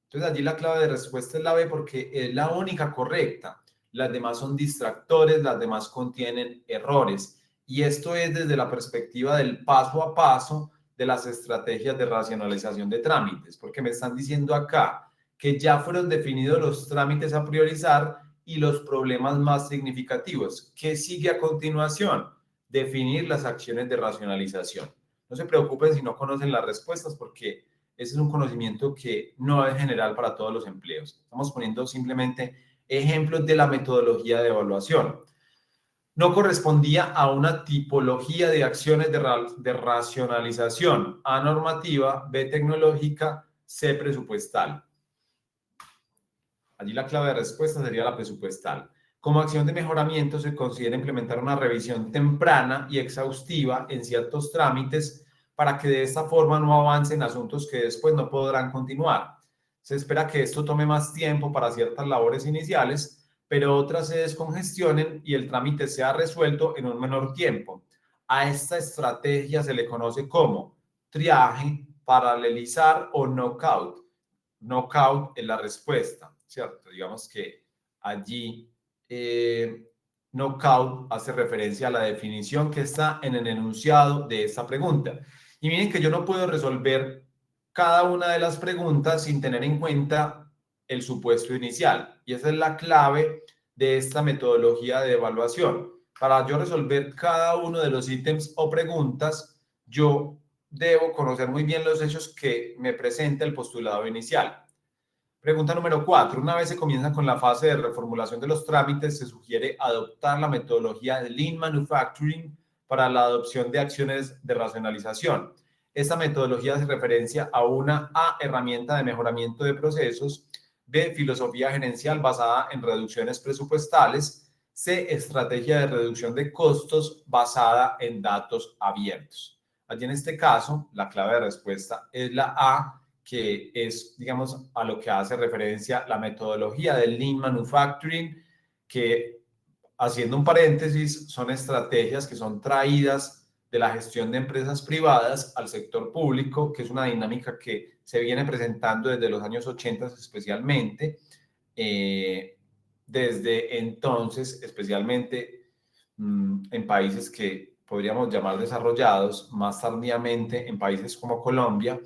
Entonces, allí la clave de respuesta es la B, porque es la única correcta. Las demás son distractores, las demás contienen errores. Y esto es desde la perspectiva del paso a paso de las estrategias de racionalización de trámites, porque me están diciendo acá que ya fueron definidos los trámites a priorizar y los problemas más significativos. ¿Qué sigue a continuación? Definir las acciones de racionalización. No se preocupen si no conocen las respuestas, porque ese es un conocimiento que no es general para todos los empleos. Estamos poniendo simplemente ejemplos de la metodología de evaluación. No correspondía a una tipología de acciones de racionalización. A, normativa. B, tecnológica. C, presupuestal. Allí la clave de respuesta sería la presupuestal. Como acción de mejoramiento se considera implementar una revisión temprana y exhaustiva en ciertos trámites, para que de esta forma no avancen asuntos que después no podrán continuar. Se espera que esto tome más tiempo para ciertas labores iniciales, pero otras se descongestionen y el trámite sea resuelto en un menor tiempo. A esta estrategia se le conoce como triaje, paralelizar o knockout. Knockout es la respuesta, ¿cierto? Digamos que allí knockout hace referencia a la definición que está en el enunciado de esta pregunta. Y miren que yo no puedo resolver cada una de las preguntas sin tener en cuenta el supuesto inicial. Y esa es la clave de esta metodología de evaluación. Para yo resolver cada uno de los ítems o preguntas, yo debo conocer muy bien los hechos que me presenta el postulado inicial. Pregunta número 4. Una vez se comienza con la fase de reformulación de los trámites, se sugiere adoptar la metodología de Lean Manufacturing para la adopción de acciones de racionalización. Esta metodología hace referencia a una A, herramienta de mejoramiento de procesos. B, filosofía gerencial basada en reducciones presupuestales. C, estrategia de reducción de costos basada en datos abiertos. Allí en este caso, la clave de respuesta es la A, que es, digamos, a lo que hace referencia la metodología del Lean Manufacturing, que, haciendo un paréntesis, son estrategias que son traídas de la gestión de empresas privadas al sector público, que es una dinámica que se viene presentando desde los años 80 especialmente. Desde entonces, especialmente en países que podríamos llamar desarrollados, más tardíamente en países como Colombia,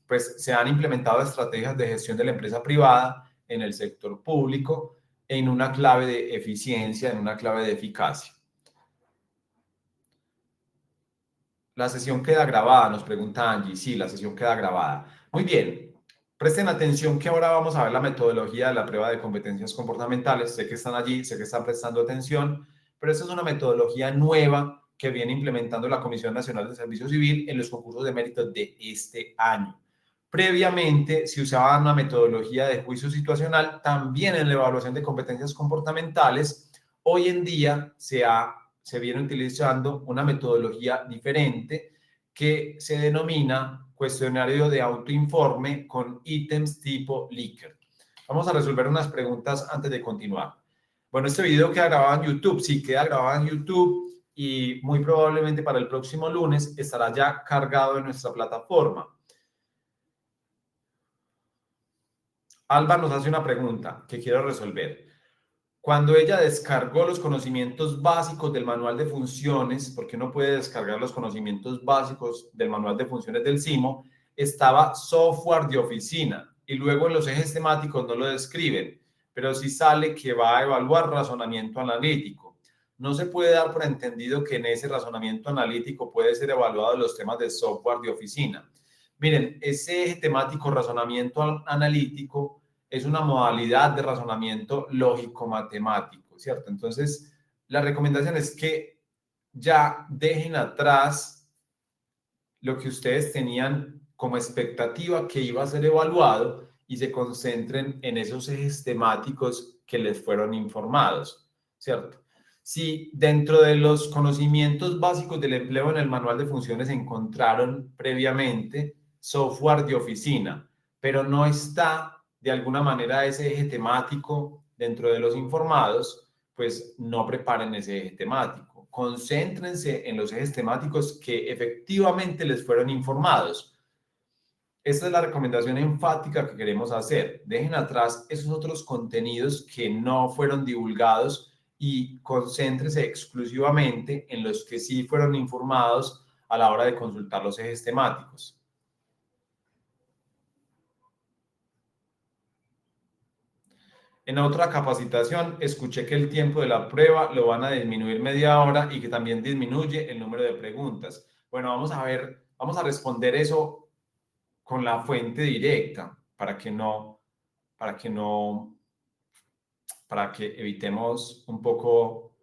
pues se han implementado estrategias de gestión de la empresa privada en el sector público en una clave de eficiencia, en una clave de eficacia. La sesión queda grabada, nos pregunta Angie. Sí, la sesión queda grabada. Muy bien. Presten atención que ahora vamos a ver la metodología de la prueba de competencias comportamentales. Sé que están allí, sé que están prestando atención, pero esta es una metodología nueva que viene implementando la Comisión Nacional de Servicio Civil en los concursos de méritos de este año. Previamente se usaba una metodología de juicio situacional también en la evaluación de competencias comportamentales. Hoy en día se viene utilizando una metodología diferente que se denomina cuestionario de autoinforme con ítems tipo Likert. Vamos a resolver unas preguntas antes de continuar. Bueno, este video queda grabado en YouTube. Sí, queda grabado en YouTube y muy probablemente para el próximo lunes estará ya cargado en nuestra plataforma. Alba nos hace una pregunta que quiero resolver. Cuando ella descargó los conocimientos básicos del manual de funciones, porque uno puede descargar los conocimientos básicos del manual de funciones del CIMO, estaba software de oficina y luego en los ejes temáticos no lo describen, pero sí sale que va a evaluar razonamiento analítico. No se puede dar por entendido que en ese razonamiento analítico puede ser evaluado los temas de software de oficina. Miren, ese eje temático razonamiento analítico es una modalidad de razonamiento lógico-matemático, ¿cierto? Entonces, la recomendación es que ya dejen atrás lo que ustedes tenían como expectativa que iba a ser evaluado y se concentren en esos ejes temáticos que les fueron informados, ¿cierto? Si dentro de los conocimientos básicos del empleo en el manual de funciones encontraron previamente software de oficina, pero no está de alguna manera ese eje temático dentro de los informados, pues no preparen ese eje temático. Concéntrense en los ejes temáticos que efectivamente les fueron informados. Esta es la recomendación enfática que queremos hacer. Dejen atrás esos otros contenidos que no fueron divulgados y concéntrense exclusivamente en los que sí fueron informados a la hora de consultar los ejes temáticos. En otra capacitación, escuché que el tiempo de la prueba lo van a disminuir media hora y que también disminuye el número de preguntas. Bueno, vamos a ver, vamos a responder eso con la fuente directa para que evitemos un poco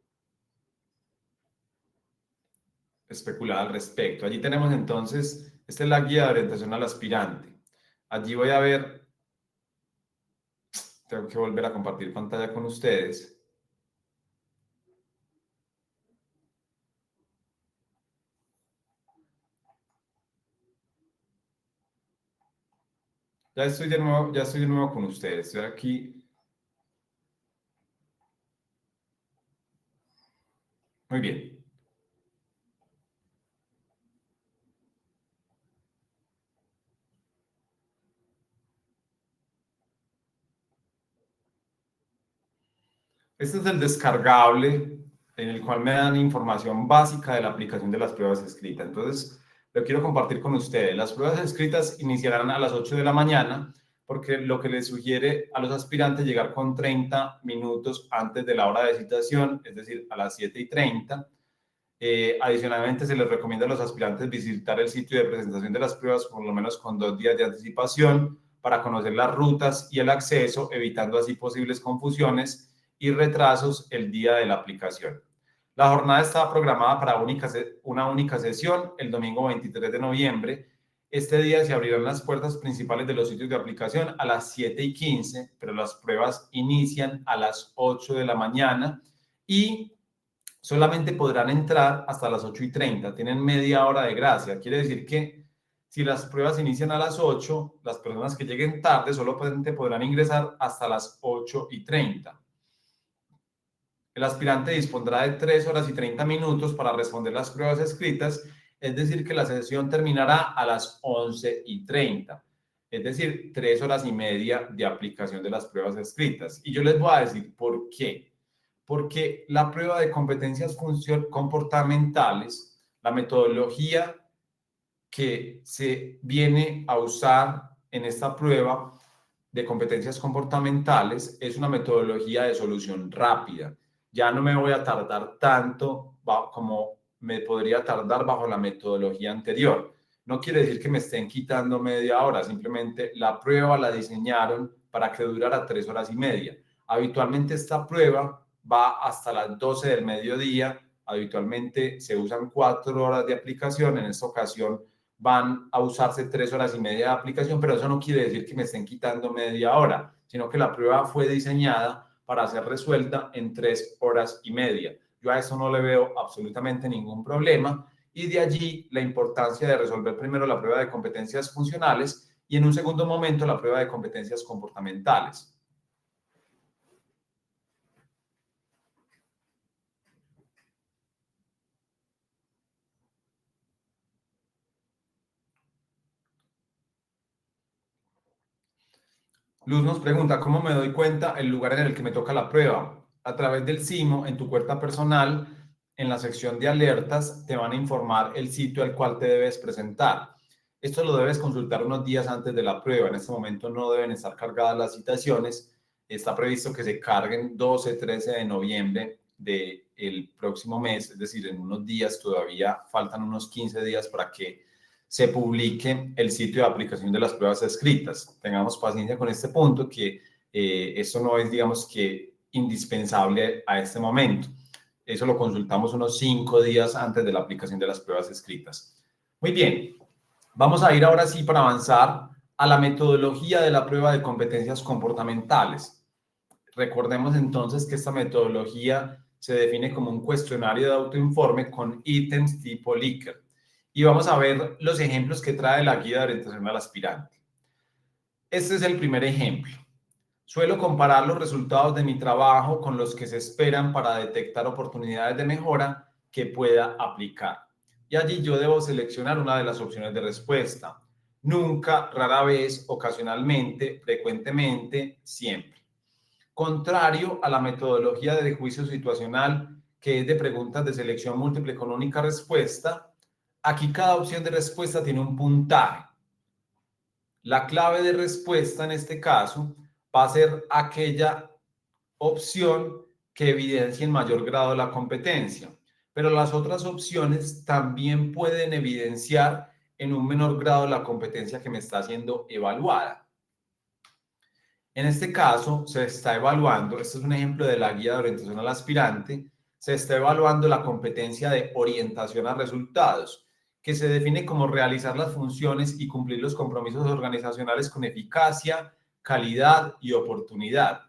especular al respecto. Allí tenemos entonces, esta es la guía de orientación al aspirante. Allí voy a ver, tengo que volver a compartir pantalla con ustedes. Ya estoy de nuevo con ustedes. Estoy aquí. Muy bien. Este es el descargable en el cual me dan información básica de la aplicación de las pruebas escritas. Entonces, lo quiero compartir con ustedes. Las pruebas escritas iniciarán a las 8 de la mañana porque lo que les sugiere a los aspirantes llegar con 30 minutos antes de la hora de citación, es decir, a las 7:30. Adicionalmente, se les recomienda a los aspirantes visitar el sitio de presentación de las pruebas por lo menos con 2 días de anticipación para conocer las rutas y el acceso, evitando así posibles confusiones y retrasos el día de la aplicación. La jornada estaba programada para una única sesión el domingo 23 de noviembre. Este día se abrirán las puertas principales de los sitios de aplicación a las 7:15, pero las pruebas inician a las 8 de la mañana y solamente podrán entrar hasta las 8:30. Tienen media hora de gracia. Quiere decir que si las pruebas inician a las 8, las personas que lleguen tarde solamente podrán ingresar hasta las 8:30. El aspirante dispondrá de 3 horas y 30 minutos para responder las pruebas escritas, es decir, que la sesión terminará a las 11:30. Es decir, 3 horas y media de aplicación de las pruebas escritas. Y yo les voy a decir por qué. Porque la prueba de competencias comportamentales, la metodología que se viene a usar en esta prueba de competencias comportamentales es una metodología de solución rápida. Ya no me voy a tardar tanto como me podría tardar bajo la metodología anterior. No quiere decir que me estén quitando media hora, simplemente la prueba la diseñaron para que durara 3 horas y media. Habitualmente esta prueba va hasta las 12 del mediodía, habitualmente se usan 4 horas de aplicación, en esta ocasión van a usarse 3 horas y media de aplicación, pero eso no quiere decir que me estén quitando media hora, sino que la prueba fue diseñada para ser resuelta en 3 horas y media. Yo a eso no le veo absolutamente ningún problema y de allí la importancia de resolver primero la prueba de competencias funcionales y en un segundo momento la prueba de competencias comportamentales. Luz nos pregunta, ¿cómo me doy cuenta el lugar en el que me toca la prueba? A través del SIMO, en tu cuenta personal, en la sección de alertas, te van a informar el sitio al cual te debes presentar. Esto lo debes consultar unos días antes de la prueba. En este momento no deben estar cargadas las citaciones. Está previsto que se carguen 12, 13 de noviembre del próximo mes, es decir, en unos días todavía faltan unos 15 días para que se publique el sitio de aplicación de las pruebas escritas. Tengamos paciencia con este punto, que Esto no es, digamos que, indispensable a este momento. Eso lo consultamos unos 5 días antes de la aplicación de las pruebas escritas. Muy bien, vamos a ir ahora sí para avanzar a la metodología de la prueba de competencias comportamentales. Recordemos entonces que esta metodología se define como un cuestionario de autoinforme con ítems tipo Likert. Y vamos a ver los ejemplos que trae la guía de orientación al aspirante. Este es el primer ejemplo. Suelo comparar los resultados de mi trabajo con los que se esperan para detectar oportunidades de mejora que pueda aplicar. Y allí yo debo seleccionar una de las opciones de respuesta. Nunca, rara vez, ocasionalmente, frecuentemente, siempre. Contrario a la metodología de juicio situacional, que es de preguntas de selección múltiple con única respuesta, aquí cada opción de respuesta tiene un puntaje. La clave de respuesta en este caso va a ser aquella opción que evidencie en mayor grado la competencia, pero las otras opciones también pueden evidenciar en un menor grado la competencia que me está siendo evaluada. En este caso, se está evaluando, este es un ejemplo de la guía de orientación al aspirante, se está evaluando la competencia de orientación a resultados, que se define como realizar las funciones y cumplir los compromisos organizacionales con eficacia, calidad y oportunidad.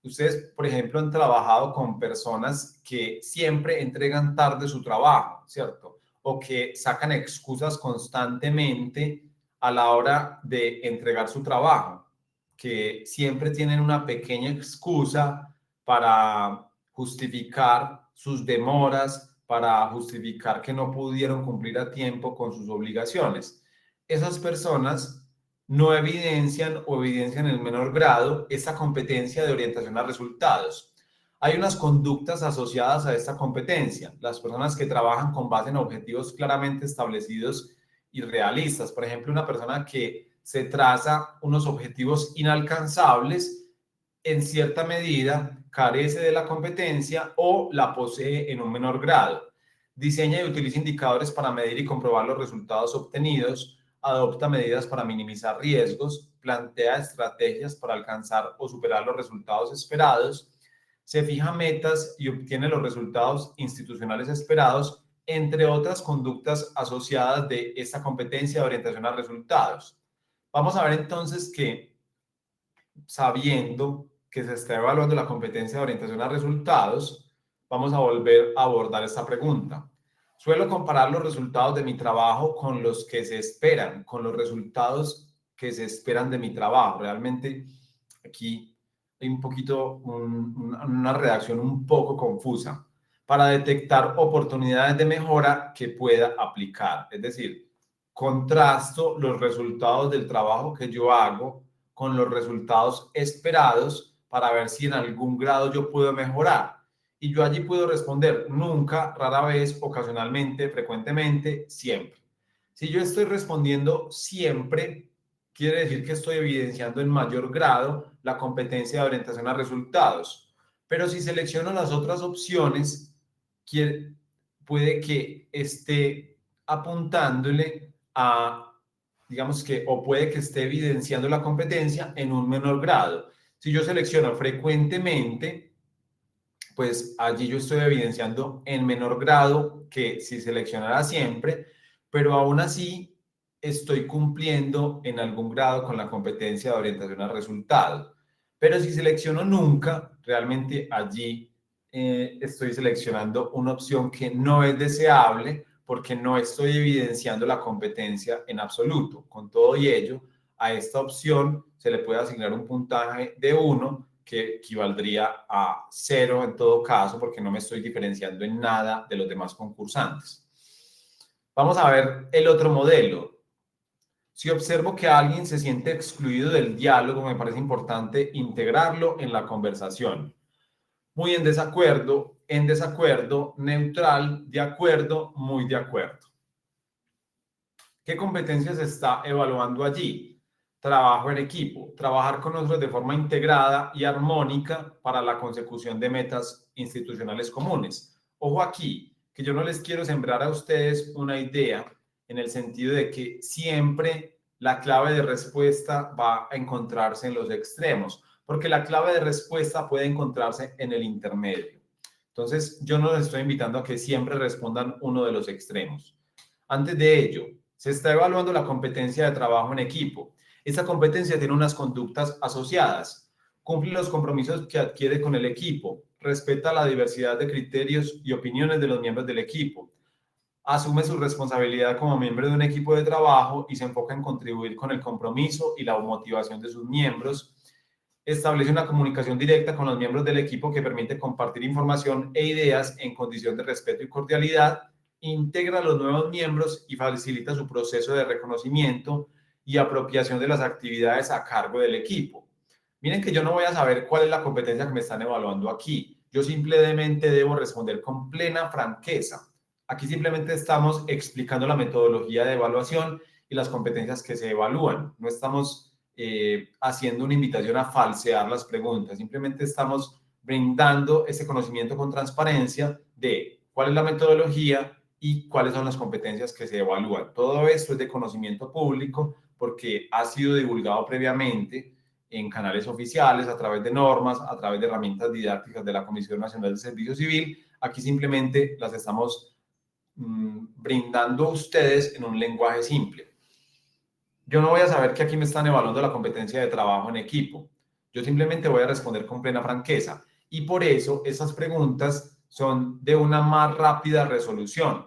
Ustedes, por ejemplo, han trabajado con personas que siempre entregan tarde su trabajo, ¿cierto? O que sacan excusas constantemente a la hora de entregar su trabajo, que siempre tienen una pequeña excusa para justificar sus demoras, para justificar que no pudieron cumplir a tiempo con sus obligaciones. Esas personas no evidencian o evidencian en menor grado esta competencia de orientación a resultados. Hay unas conductas asociadas a esta competencia. Las personas que trabajan con base en objetivos claramente establecidos y realistas. Por ejemplo, una persona que se traza unos objetivos inalcanzables, en cierta medida carece de la competencia o la posee en un menor grado. Diseña y utiliza indicadores para medir y comprobar los resultados obtenidos, adopta medidas para minimizar riesgos, plantea estrategias para alcanzar o superar los resultados esperados, se fija metas y obtiene los resultados institucionales esperados, entre otras conductas asociadas de esta competencia de orientación a resultados. Vamos a ver entonces que, sabiendo que se está evaluando la competencia de orientación a resultados, vamos a volver a abordar esta pregunta. Suelo comparar los resultados de mi trabajo con los que se esperan, con los resultados que se esperan de mi trabajo. Realmente aquí hay un poquito, una redacción un poco confusa, para detectar oportunidades de mejora que pueda aplicar. Es decir, contrasto los resultados del trabajo que yo hago con los resultados esperados para ver si en algún grado yo puedo mejorar. Y yo allí puedo responder nunca, rara vez, ocasionalmente, frecuentemente, siempre. Si yo estoy respondiendo siempre, quiere decir que estoy evidenciando en mayor grado la competencia de orientación a resultados. Pero si selecciono las otras opciones, puede que esté apuntándole a, digamos que, o puede que esté evidenciando la competencia en un menor grado. Si yo selecciono frecuentemente, pues allí yo estoy evidenciando en menor grado que si seleccionara siempre, pero aún así estoy cumpliendo en algún grado con la competencia de orientación al resultado. Pero si selecciono nunca, realmente allí estoy seleccionando una opción que no es deseable porque no estoy evidenciando la competencia en absoluto. Con todo y ello, a esta opción se le puede asignar un puntaje de 1 que equivaldría a 0 en todo caso, porque no me estoy diferenciando en nada de los demás concursantes. Vamos a ver el otro modelo. Si observo que alguien se siente excluido del diálogo, me parece importante integrarlo en la conversación. Muy en desacuerdo, neutral, de acuerdo, muy de acuerdo. ¿Qué competencias se está evaluando allí? Trabajo en equipo, trabajar con otros de forma integrada y armónica para la consecución de metas institucionales comunes. Ojo aquí, que yo no les quiero sembrar a ustedes una idea en el sentido de que siempre la clave de respuesta va a encontrarse en los extremos. porque la clave de respuesta puede encontrarse en el intermedio. Entonces, yo no les estoy invitando a que siempre respondan uno de los extremos. Antes de ello, se está evaluando la competencia de trabajo en equipo. Esta competencia tiene unas conductas asociadas. Cumple los compromisos que adquiere con el equipo. Respeta la diversidad de criterios y opiniones de los miembros del equipo. Asume su responsabilidad como miembro de un equipo de trabajo y se enfoca en contribuir con el compromiso y la motivación de sus miembros. Establece una comunicación directa con los miembros del equipo que permite compartir información e ideas en condición de respeto y cordialidad. Integra a los nuevos miembros y facilita su proceso de reconocimiento y apropiación de las actividades a cargo del equipo. Miren que yo no voy a saber cuál es la competencia que me están evaluando aquí. Yo simplemente debo responder con plena franqueza. Aquí simplemente estamos explicando la metodología de evaluación y las competencias que se evalúan. No estamos haciendo una invitación a falsear las preguntas. Simplemente estamos brindando ese conocimiento con transparencia de cuál es la metodología y cuáles son las competencias que se evalúan. Todo esto es de conocimiento público porque ha sido divulgado previamente en canales oficiales, a través de normas, a través de herramientas didácticas de la Comisión Nacional del Servicio Civil. Aquí simplemente las estamos brindando a ustedes en un lenguaje simple. Yo no voy a saber que aquí me están evaluando la competencia de trabajo en equipo. Yo simplemente voy a responder con plena franqueza. Y por eso esas preguntas son de una más rápida resolución.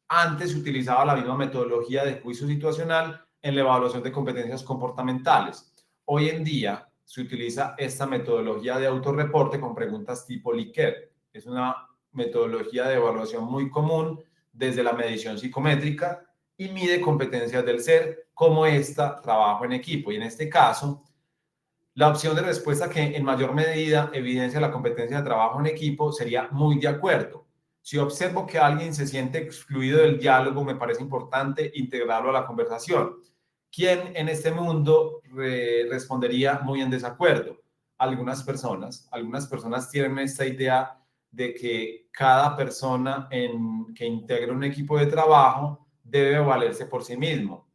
Antes se utilizaba la misma metodología de juicio situacional en la evaluación de competencias comportamentales. Hoy en día se utiliza esta metodología de autorreporte con preguntas tipo Likert. Es una metodología de evaluación muy común desde la medición psicométrica y mide competencias del ser como esta trabajo en equipo. Y en este caso, la opción de respuesta que en mayor medida evidencia la competencia de trabajo en equipo sería muy de acuerdo. Si observo que alguien se siente excluido del diálogo, me parece importante integrarlo a la conversación. ¿Quién en este mundo respondería muy en desacuerdo? Algunas personas tienen esta idea de que cada persona que integra un equipo de trabajo debe valerse por sí mismo,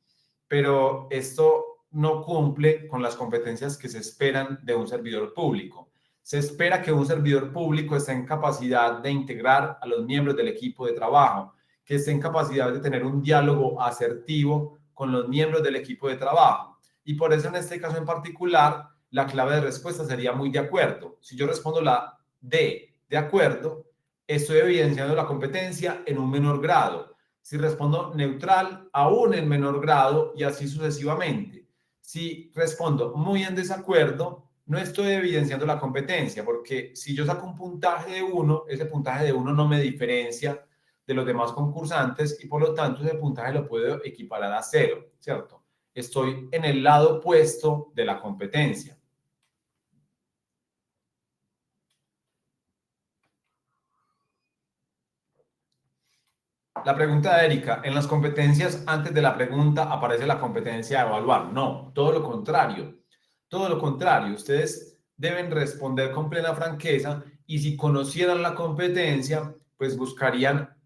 pero esto no cumple con las competencias que se esperan de un servidor público. Se espera que un servidor público esté en capacidad de integrar a los miembros del equipo de trabajo, que esté en capacidad de tener un diálogo asertivo con los miembros del equipo de trabajo. Y por eso en este caso en particular, la clave de respuesta sería muy de acuerdo. Si yo respondo la D, de acuerdo, estoy evidenciando la competencia en un menor grado. Si respondo neutral, aún en menor grado y así sucesivamente. Si respondo muy en desacuerdo, no estoy evidenciando la competencia, porque si yo saco un puntaje de 1, ese puntaje de 1 no me diferencia de los demás concursantes y por lo tanto ese puntaje lo puedo equiparar a 0, ¿cierto? Estoy en el lado opuesto de la competencia. La pregunta de Erika, en las competencias antes de la pregunta aparece la competencia de evaluar. No, todo lo contrario. Todo lo contrario, ustedes deben responder con plena franqueza y si conocieran la competencia, pues buscarían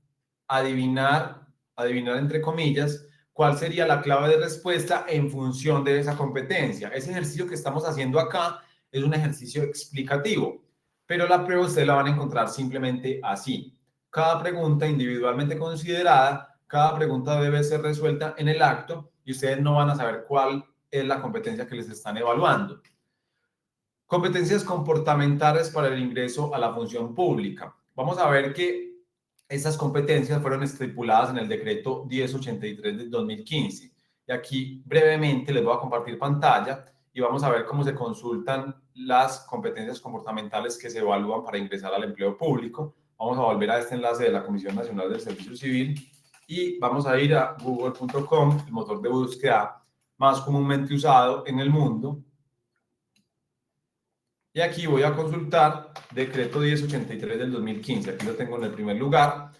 adivinar entre comillas, cuál sería la clave de respuesta en función de esa competencia. Ese ejercicio que estamos haciendo acá es un ejercicio explicativo, pero la prueba ustedes la van a encontrar simplemente así. Cada pregunta individualmente considerada, cada pregunta debe ser resuelta en el acto y ustedes no van a saber cuál es la competencia que les están evaluando. Competencias comportamentales para el ingreso a la función pública. Vamos a ver que estas competencias fueron estipuladas en el decreto 1083 del 2015. Y aquí brevemente les voy a compartir pantalla y vamos a ver cómo se consultan las competencias comportamentales que se evalúan para ingresar al empleo público. Vamos a volver a este enlace de la Comisión Nacional del Servicio Civil y vamos a ir a google.com, el motor de búsqueda más comúnmente usado en el mundo. Y aquí voy a consultar decreto 1083 del 2015. Aquí lo tengo en el primer lugar.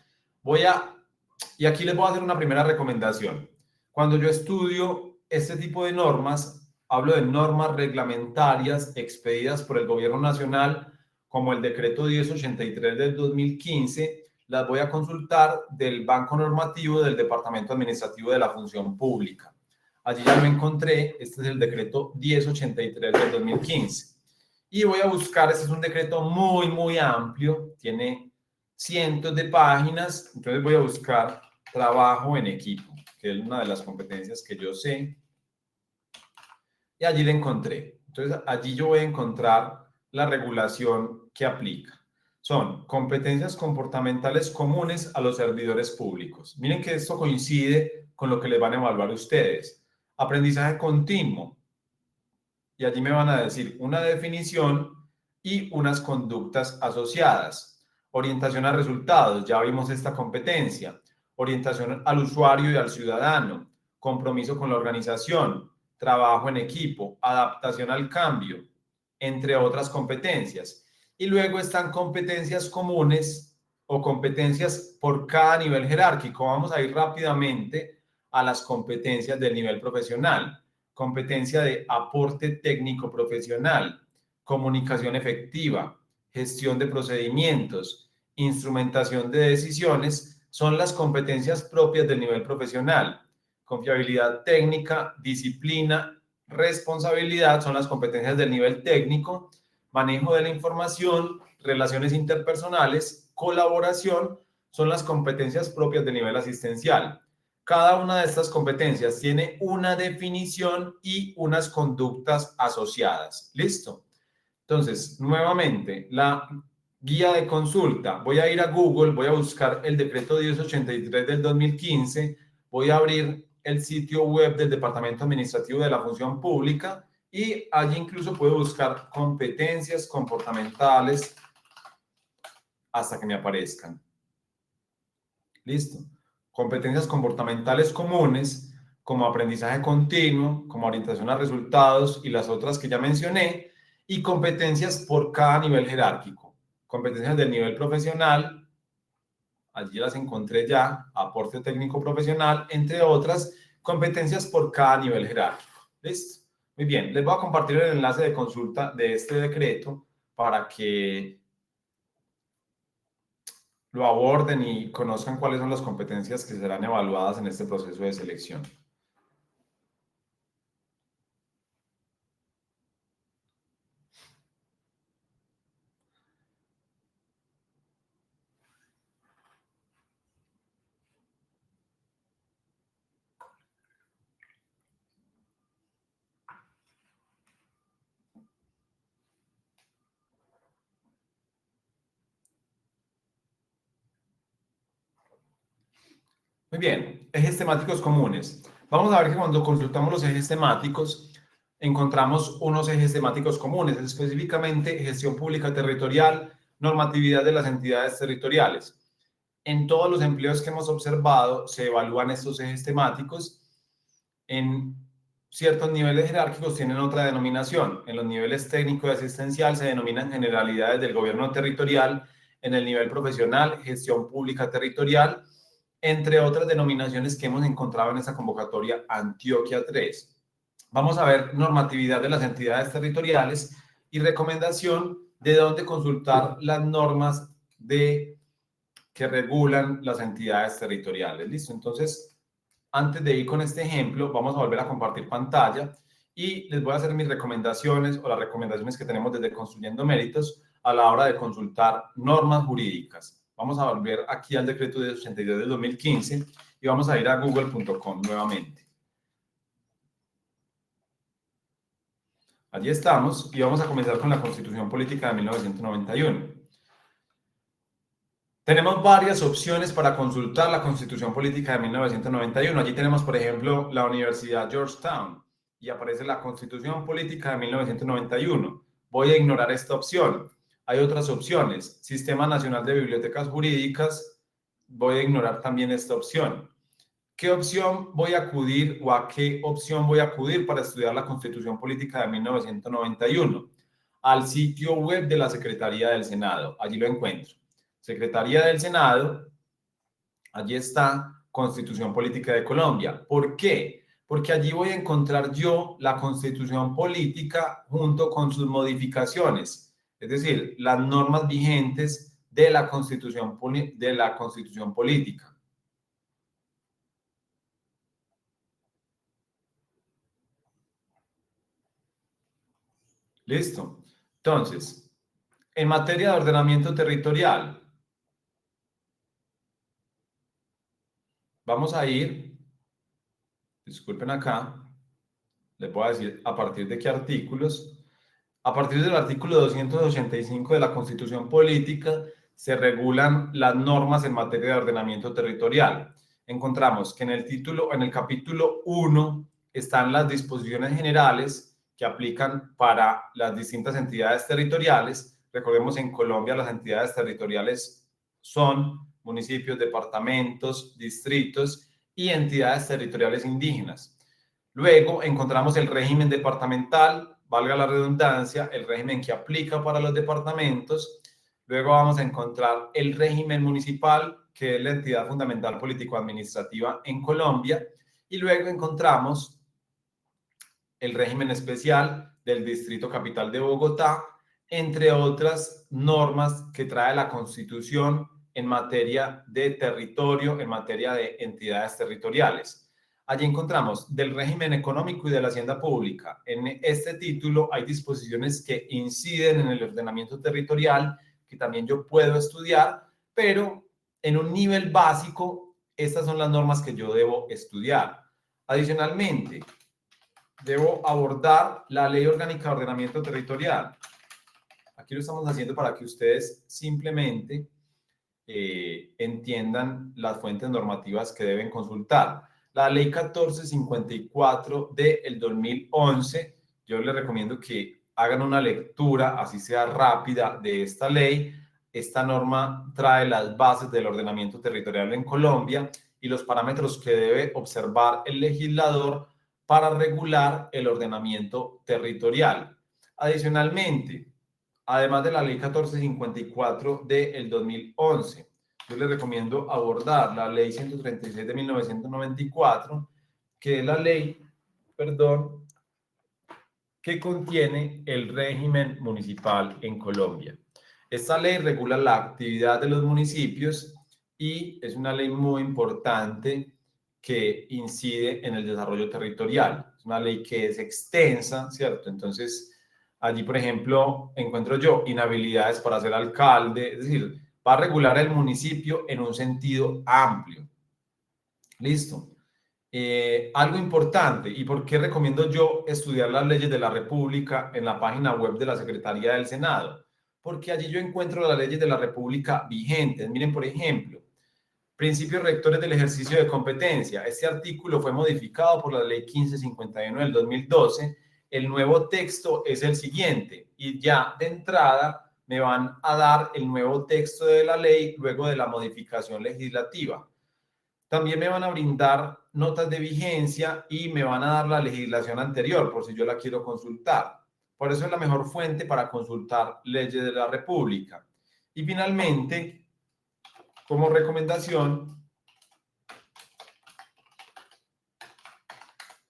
Y aquí les voy a hacer una primera recomendación. Cuando yo estudio este tipo de normas, hablo de normas reglamentarias expedidas por el Gobierno Nacional, como el decreto 1083 del 2015, las voy a consultar del banco normativo del Departamento Administrativo de la Función Pública. Allí ya lo encontré. Este es el decreto 1083 del 2015. y voy a buscar, este es un decreto muy, muy amplio, tiene cientos de páginas, entonces voy a buscar trabajo en equipo, que es una de las competencias que yo sé, y allí la encontré. Entonces, allí yo voy a encontrar la regulación que aplica. Son competencias comportamentales comunes a los servidores públicos. Miren que esto coincide con lo que les van a evaluar ustedes. Aprendizaje continuo. Y allí me van a decir una definición y unas conductas asociadas. Orientación a resultados, ya vimos esta competencia. Orientación al usuario y al ciudadano. Compromiso con la organización. Trabajo en equipo. Adaptación al cambio, entre otras competencias. Y luego están competencias comunes o competencias por cada nivel jerárquico. Vamos a ir rápidamente a las competencias del nivel profesional. Competencia de aporte técnico profesional, comunicación efectiva, gestión de procedimientos, instrumentación de decisiones, son las competencias propias del nivel profesional. Confiabilidad técnica, disciplina, responsabilidad son las competencias del nivel técnico, manejo de la información, relaciones interpersonales, colaboración, son las competencias propias del nivel asistencial. Cada una de estas competencias tiene una definición y unas conductas asociadas. ¿Listo? Entonces, nuevamente, la guía de consulta. Voy a ir a Google, voy a buscar el decreto 1083 del 2015, voy a abrir el sitio web del Departamento Administrativo de la Función Pública y allí incluso puedo buscar competencias comportamentales hasta que me aparezcan. ¿Listo? Competencias comportamentales comunes, como aprendizaje continuo, como orientación a resultados y las otras que ya mencioné, y competencias por cada nivel jerárquico. Competencias del nivel profesional, allí las encontré ya, aporte técnico profesional, entre otras, competencias por cada nivel jerárquico. ¿Listo? Muy bien, les voy a compartir el enlace de consulta de este decreto para que lo aborden y conozcan cuáles son las competencias que serán evaluadas en este proceso de selección. Muy bien, ejes temáticos comunes. Vamos a ver que cuando consultamos los ejes temáticos, encontramos unos ejes temáticos comunes, específicamente gestión pública territorial, normatividad de las entidades territoriales. En todos los empleos que hemos observado, se evalúan estos ejes temáticos. En ciertos niveles jerárquicos tienen otra denominación. En los niveles técnico y asistencial se denominan generalidades del gobierno territorial. En el nivel profesional, gestión pública territorial, entre otras denominaciones que hemos encontrado en esta convocatoria Antioquia 3. Vamos a ver normatividad de las entidades territoriales y recomendación de dónde consultar las normas que regulan las entidades territoriales. ¿Listo? Entonces, antes de ir con este ejemplo, vamos a volver a compartir pantalla y les voy a hacer mis recomendaciones o las recomendaciones que tenemos desde Construyendo Méritos a la hora de consultar normas jurídicas. Vamos a volver aquí al decreto 1082 del 2015 y vamos a ir a google.com nuevamente. Allí estamos y vamos a comenzar con la Constitución Política de 1991. Tenemos varias opciones para consultar la Constitución Política de 1991. Allí tenemos, por ejemplo, la Universidad Georgetown y aparece la Constitución Política de 1991. Voy a ignorar esta opción. Hay otras opciones. Sistema Nacional de Bibliotecas Jurídicas. Voy a ignorar también esta opción. ¿Qué opción voy a acudir o a qué opción voy a acudir para estudiar la Constitución Política de 1991? Al sitio web de la Secretaría del Senado. Allí lo encuentro. Secretaría del Senado, allí está Constitución Política de Colombia. ¿Por qué? Porque allí voy a encontrar yo la Constitución Política junto con sus modificaciones, es decir, las normas vigentes de la Constitución Política. ¿Listo? Entonces, en materia de ordenamiento territorial, vamos a ir, disculpen acá, les voy a decir a partir de qué artículos. A partir del artículo 285 de la Constitución Política se regulan las normas en materia de ordenamiento territorial. Encontramos que en el título, en el capítulo 1 están las disposiciones generales que aplican para las distintas entidades territoriales. Recordemos, en Colombia las entidades territoriales son municipios, departamentos, distritos y entidades territoriales indígenas. Luego encontramos el régimen departamental, valga la redundancia, el régimen que aplica para los departamentos. Luego vamos a encontrar el régimen municipal, que es la entidad fundamental político-administrativa en Colombia. Y luego encontramos el régimen especial del Distrito Capital de Bogotá, entre otras normas que trae la Constitución en materia de territorio, en materia de entidades territoriales. Allí encontramos del régimen económico y de la hacienda pública. En este título hay disposiciones que inciden en el ordenamiento territorial, que también yo puedo estudiar, pero en un nivel básico, estas son las normas que yo debo estudiar. Adicionalmente, debo abordar la Ley Orgánica de Ordenamiento Territorial. Aquí lo estamos haciendo para que ustedes simplemente entiendan las fuentes normativas que deben consultar. La Ley 1454 del 2011, yo les recomiendo que hagan una lectura, así sea rápida, de esta ley. Esta norma trae las bases del ordenamiento territorial en Colombia y los parámetros que debe observar el legislador para regular el ordenamiento territorial. Adicionalmente, además de la Ley 1454 del 2011, yo les recomiendo abordar la Ley 136 de 1994, que es la ley, perdón, que contiene el régimen municipal en Colombia. Esta ley regula la actividad de los municipios y es una ley muy importante que incide en el desarrollo territorial. Es una ley que es extensa, ¿cierto? Entonces, allí, por ejemplo, encuentro yo inhabilidades para ser alcalde, es decir, va a regular el municipio en un sentido amplio. Listo. Algo importante, y por qué recomiendo yo estudiar las leyes de la República en la página web de la Secretaría del Senado, porque allí yo encuentro las leyes de la República vigentes. Miren, por ejemplo, principios rectores del ejercicio de competencia. Este artículo fue modificado por la ley 1551 del 2012. El nuevo texto es el siguiente, y ya de entrada me van a dar el nuevo texto de la ley luego de la modificación legislativa. También me van a brindar notas de vigencia y me van a dar la legislación anterior por si yo la quiero consultar. Por eso es la mejor fuente para consultar leyes de la República. Y finalmente, como recomendación,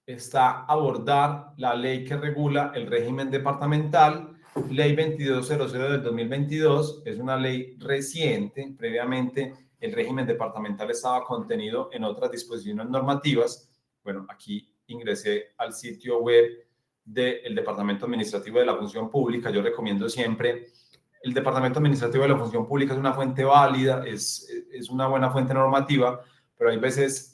está abordar la ley que regula el régimen departamental, Ley 2200 del 2022. Es una ley reciente. Previamente, el régimen departamental estaba contenido en otras disposiciones normativas. Bueno, aquí ingresé al sitio web del Departamento Administrativo de la Función Pública. Yo recomiendo siempre el Departamento Administrativo de la Función Pública. Es una fuente válida, es una buena fuente normativa, pero hay veces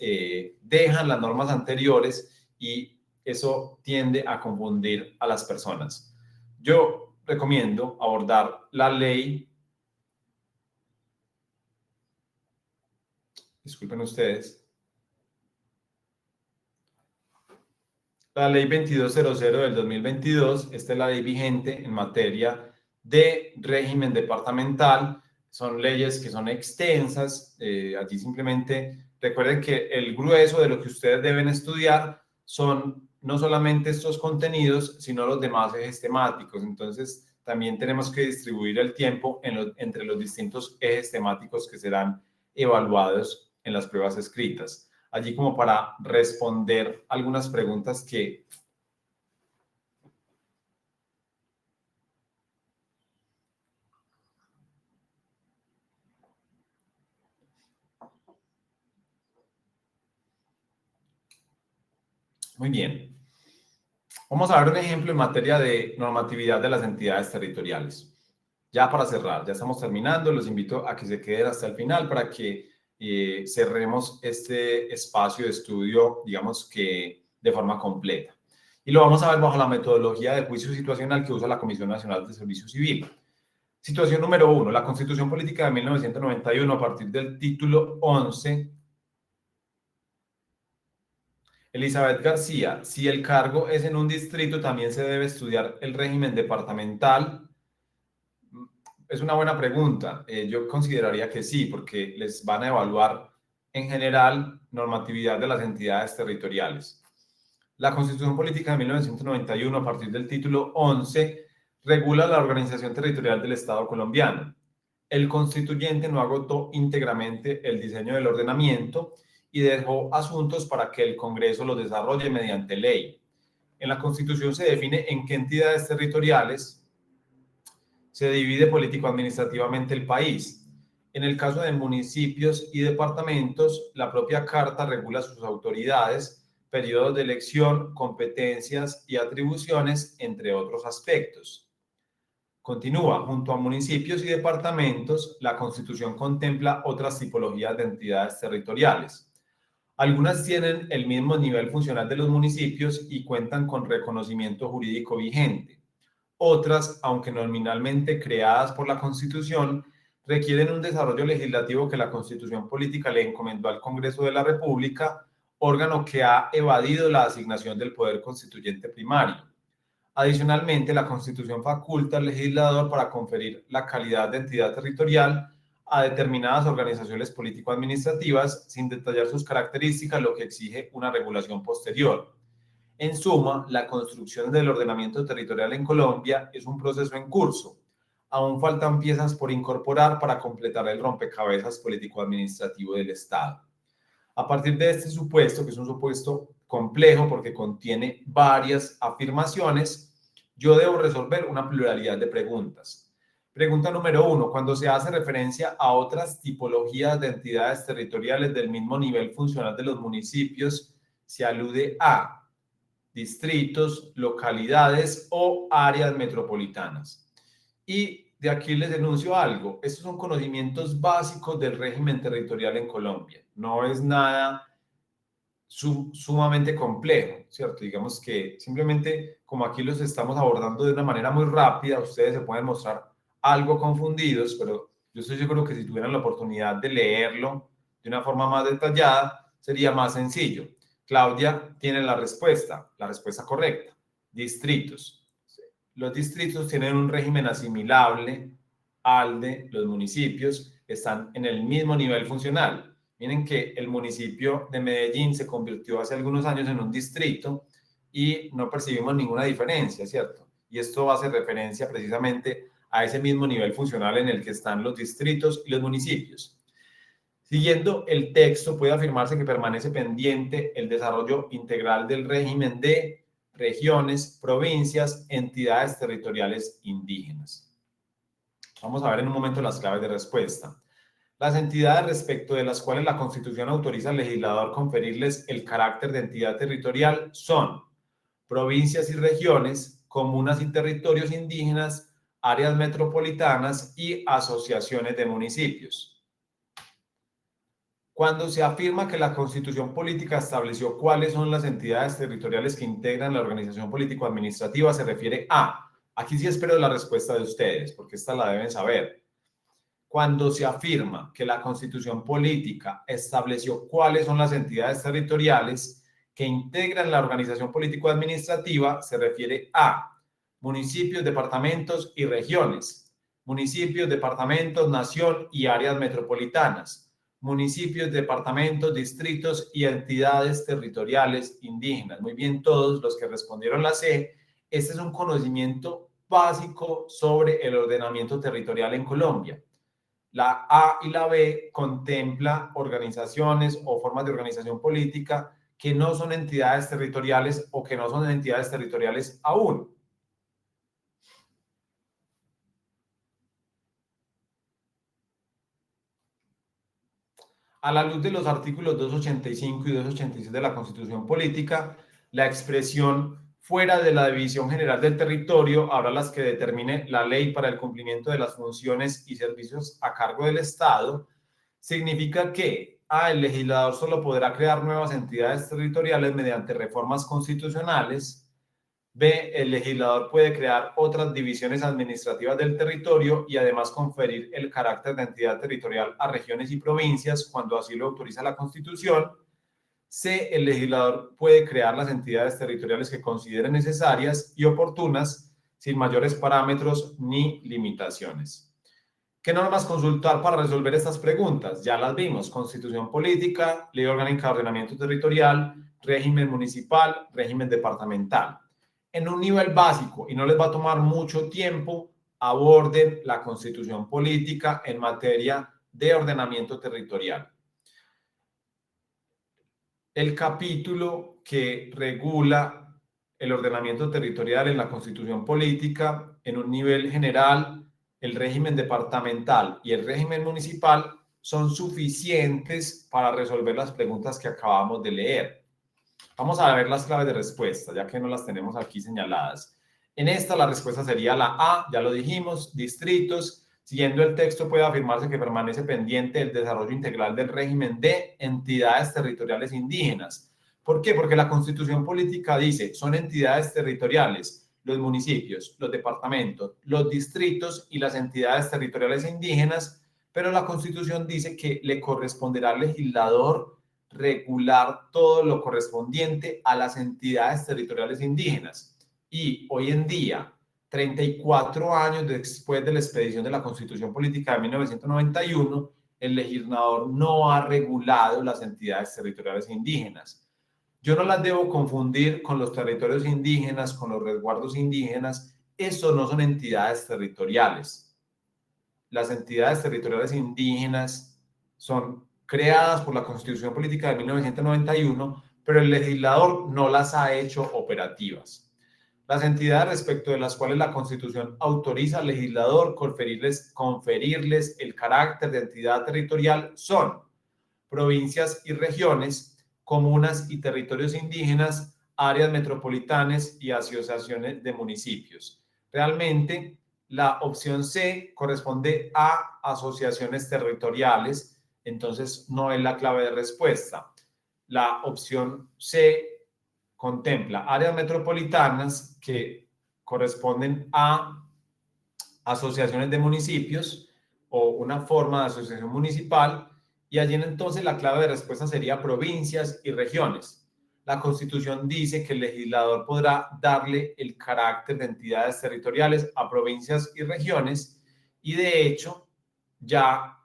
dejan las normas anteriores y eso tiende a confundir a las personas. Yo recomiendo abordar la ley, disculpen ustedes, la ley 2200 del 2022. Esta es la ley vigente en materia de régimen departamental. Son leyes que son extensas. Allí simplemente recuerden que el grueso de lo que ustedes deben estudiar son no solamente estos contenidos, sino los demás ejes temáticos. Entonces, también tenemos que distribuir el tiempo entre los distintos ejes temáticos que serán evaluados en las pruebas escritas. Allí como para responder algunas preguntas que... Muy bien. Vamos a ver un ejemplo en materia de normatividad de las entidades territoriales. Ya para cerrar, ya estamos terminando, los invito a que se queden hasta el final para que cerremos este espacio de estudio, digamos que de forma completa. Y lo vamos a ver bajo la metodología de juicio situacional que usa la Comisión Nacional de Servicio Civil. Situación número 1, la Constitución Política de 1991 a partir del título 11. Elizabeth García, si el cargo es en un distrito, también se debe estudiar el régimen departamental. Es una buena pregunta. Yo consideraría que sí, porque les van a evaluar en general normatividad de las entidades territoriales. La Constitución Política de 1991, a partir del título 11, regula la organización territorial del Estado colombiano. El constituyente no agotó íntegramente el diseño del ordenamiento y dejó asuntos para que el Congreso los desarrolle mediante ley. En la Constitución se define en qué entidades territoriales se divide político-administrativamente el país. En el caso de municipios y departamentos, la propia Carta regula sus autoridades, periodos de elección, competencias y atribuciones, entre otros aspectos. Continúa, junto a municipios y departamentos, la Constitución contempla otras tipologías de entidades territoriales. Algunas tienen el mismo nivel funcional de los municipios y cuentan con reconocimiento jurídico vigente. Otras, aunque nominalmente creadas por la Constitución, requieren un desarrollo legislativo que la Constitución Política le encomendó al Congreso de la República, órgano que ha evadido la asignación del poder constituyente primario. Adicionalmente, la Constitución faculta al legislador para conferir la calidad de entidad territorial a determinadas organizaciones político-administrativas sin detallar sus características, lo que exige una regulación posterior. En suma, la construcción del ordenamiento territorial en Colombia es un proceso en curso. Aún faltan piezas por incorporar para completar el rompecabezas político-administrativo del Estado. A partir de este supuesto, que es un supuesto complejo porque contiene varias afirmaciones, yo debo resolver una pluralidad de preguntas. Pregunta número 1. Cuando se hace referencia a otras tipologías de entidades territoriales del mismo nivel funcional de los municipios, se alude a distritos, localidades o áreas metropolitanas. Y de aquí les denuncio algo. Estos son conocimientos básicos del régimen territorial en Colombia. No es nada sumamente complejo, ¿cierto? Digamos que simplemente como aquí los estamos abordando de una manera muy rápida, ustedes se pueden mostrar algo confundidos, pero yo estoy seguro que si tuvieran la oportunidad de leerlo de una forma más detallada, sería más sencillo. Claudia tiene la respuesta correcta. Distritos. Los distritos tienen un régimen asimilable al de los municipios, están en el mismo nivel funcional. Miren que el municipio de Medellín se convirtió hace algunos años en un distrito y no percibimos ninguna diferencia, ¿cierto? Y esto hace referencia precisamente a ese mismo nivel funcional en el que están los distritos y los municipios. Siguiendo el texto, puede afirmarse que permanece pendiente el desarrollo integral del régimen de regiones, provincias, entidades territoriales indígenas. Vamos a ver en un momento las claves de respuesta. Las entidades respecto de las cuales la Constitución autoriza al legislador conferirles el carácter de entidad territorial son provincias y regiones, comunas y territorios indígenas, áreas metropolitanas y asociaciones de municipios. Cuando se afirma que la Constitución Política estableció cuáles son las entidades territoriales que integran la organización político-administrativa, se refiere a, aquí sí espero la respuesta de ustedes, porque esta la deben saber. Cuando se afirma que la Constitución Política estableció cuáles son las entidades territoriales que integran la organización político-administrativa, se refiere a municipios, departamentos y regiones, municipios, departamentos, nación y áreas metropolitanas, municipios, departamentos, distritos y entidades territoriales indígenas. Muy bien, todos los que respondieron la C. Este es un conocimiento básico sobre el ordenamiento territorial en Colombia. La A y la B contempla organizaciones o formas de organización política que no son entidades territoriales o que no son entidades territoriales aún. A la luz de los artículos 285 y 286 de la Constitución Política, la expresión fuera de la División General del Territorio habrá las que determine la ley para el cumplimiento de las funciones y servicios a cargo del Estado, significa que A, el legislador solo podrá crear nuevas entidades territoriales mediante reformas constitucionales. B, el legislador puede crear otras divisiones administrativas del territorio y además conferir el carácter de entidad territorial a regiones y provincias cuando así lo autoriza la Constitución. C, el legislador puede crear las entidades territoriales que considere necesarias y oportunas sin mayores parámetros ni limitaciones. ¿Qué normas consultar para resolver estas preguntas? Ya las vimos: Constitución política, Ley orgánica de ordenamiento territorial, régimen municipal, régimen departamental. En un nivel básico, y no les va a tomar mucho tiempo, aborden la Constitución política en materia de ordenamiento territorial. El capítulo que regula el ordenamiento territorial en la Constitución política en un nivel general, el régimen departamental y el régimen municipal son suficientes para resolver las preguntas que acabamos de leer. Vamos a ver las claves de respuesta, ya que no las tenemos aquí señaladas. En esta la respuesta sería la A, ya lo dijimos: distritos. Siguiendo el texto, puede afirmarse que permanece pendiente el desarrollo integral del régimen de entidades territoriales indígenas. ¿Por qué? Porque la Constitución política dice: son entidades territoriales los municipios, los departamentos, los distritos y las entidades territoriales indígenas, pero la Constitución dice que le corresponderá al legislador regular todo lo correspondiente a las entidades territoriales indígenas. Y hoy en día, 34 años después de la expedición de la Constitución Política de 1991, el legislador no ha regulado las entidades territoriales indígenas. Yo no las debo confundir con los territorios indígenas, con los resguardos indígenas. Estos no son entidades territoriales. Las entidades territoriales indígenas son creadas por la Constitución Política de 1991, pero el legislador no las ha hecho operativas. Las entidades respecto de las cuales la Constitución autoriza al legislador conferirles el carácter de entidad territorial son provincias y regiones, comunas y territorios indígenas, áreas metropolitanas y asociaciones de municipios. Realmente, la opción C corresponde a asociaciones territoriales, entonces no es la clave de respuesta. La opción C contempla áreas metropolitanas que corresponden a asociaciones de municipios o una forma de asociación municipal, y allí entonces la clave de respuesta sería provincias y regiones. La Constitución dice que el legislador podrá darle el carácter de entidades territoriales a provincias y regiones, y de hecho ya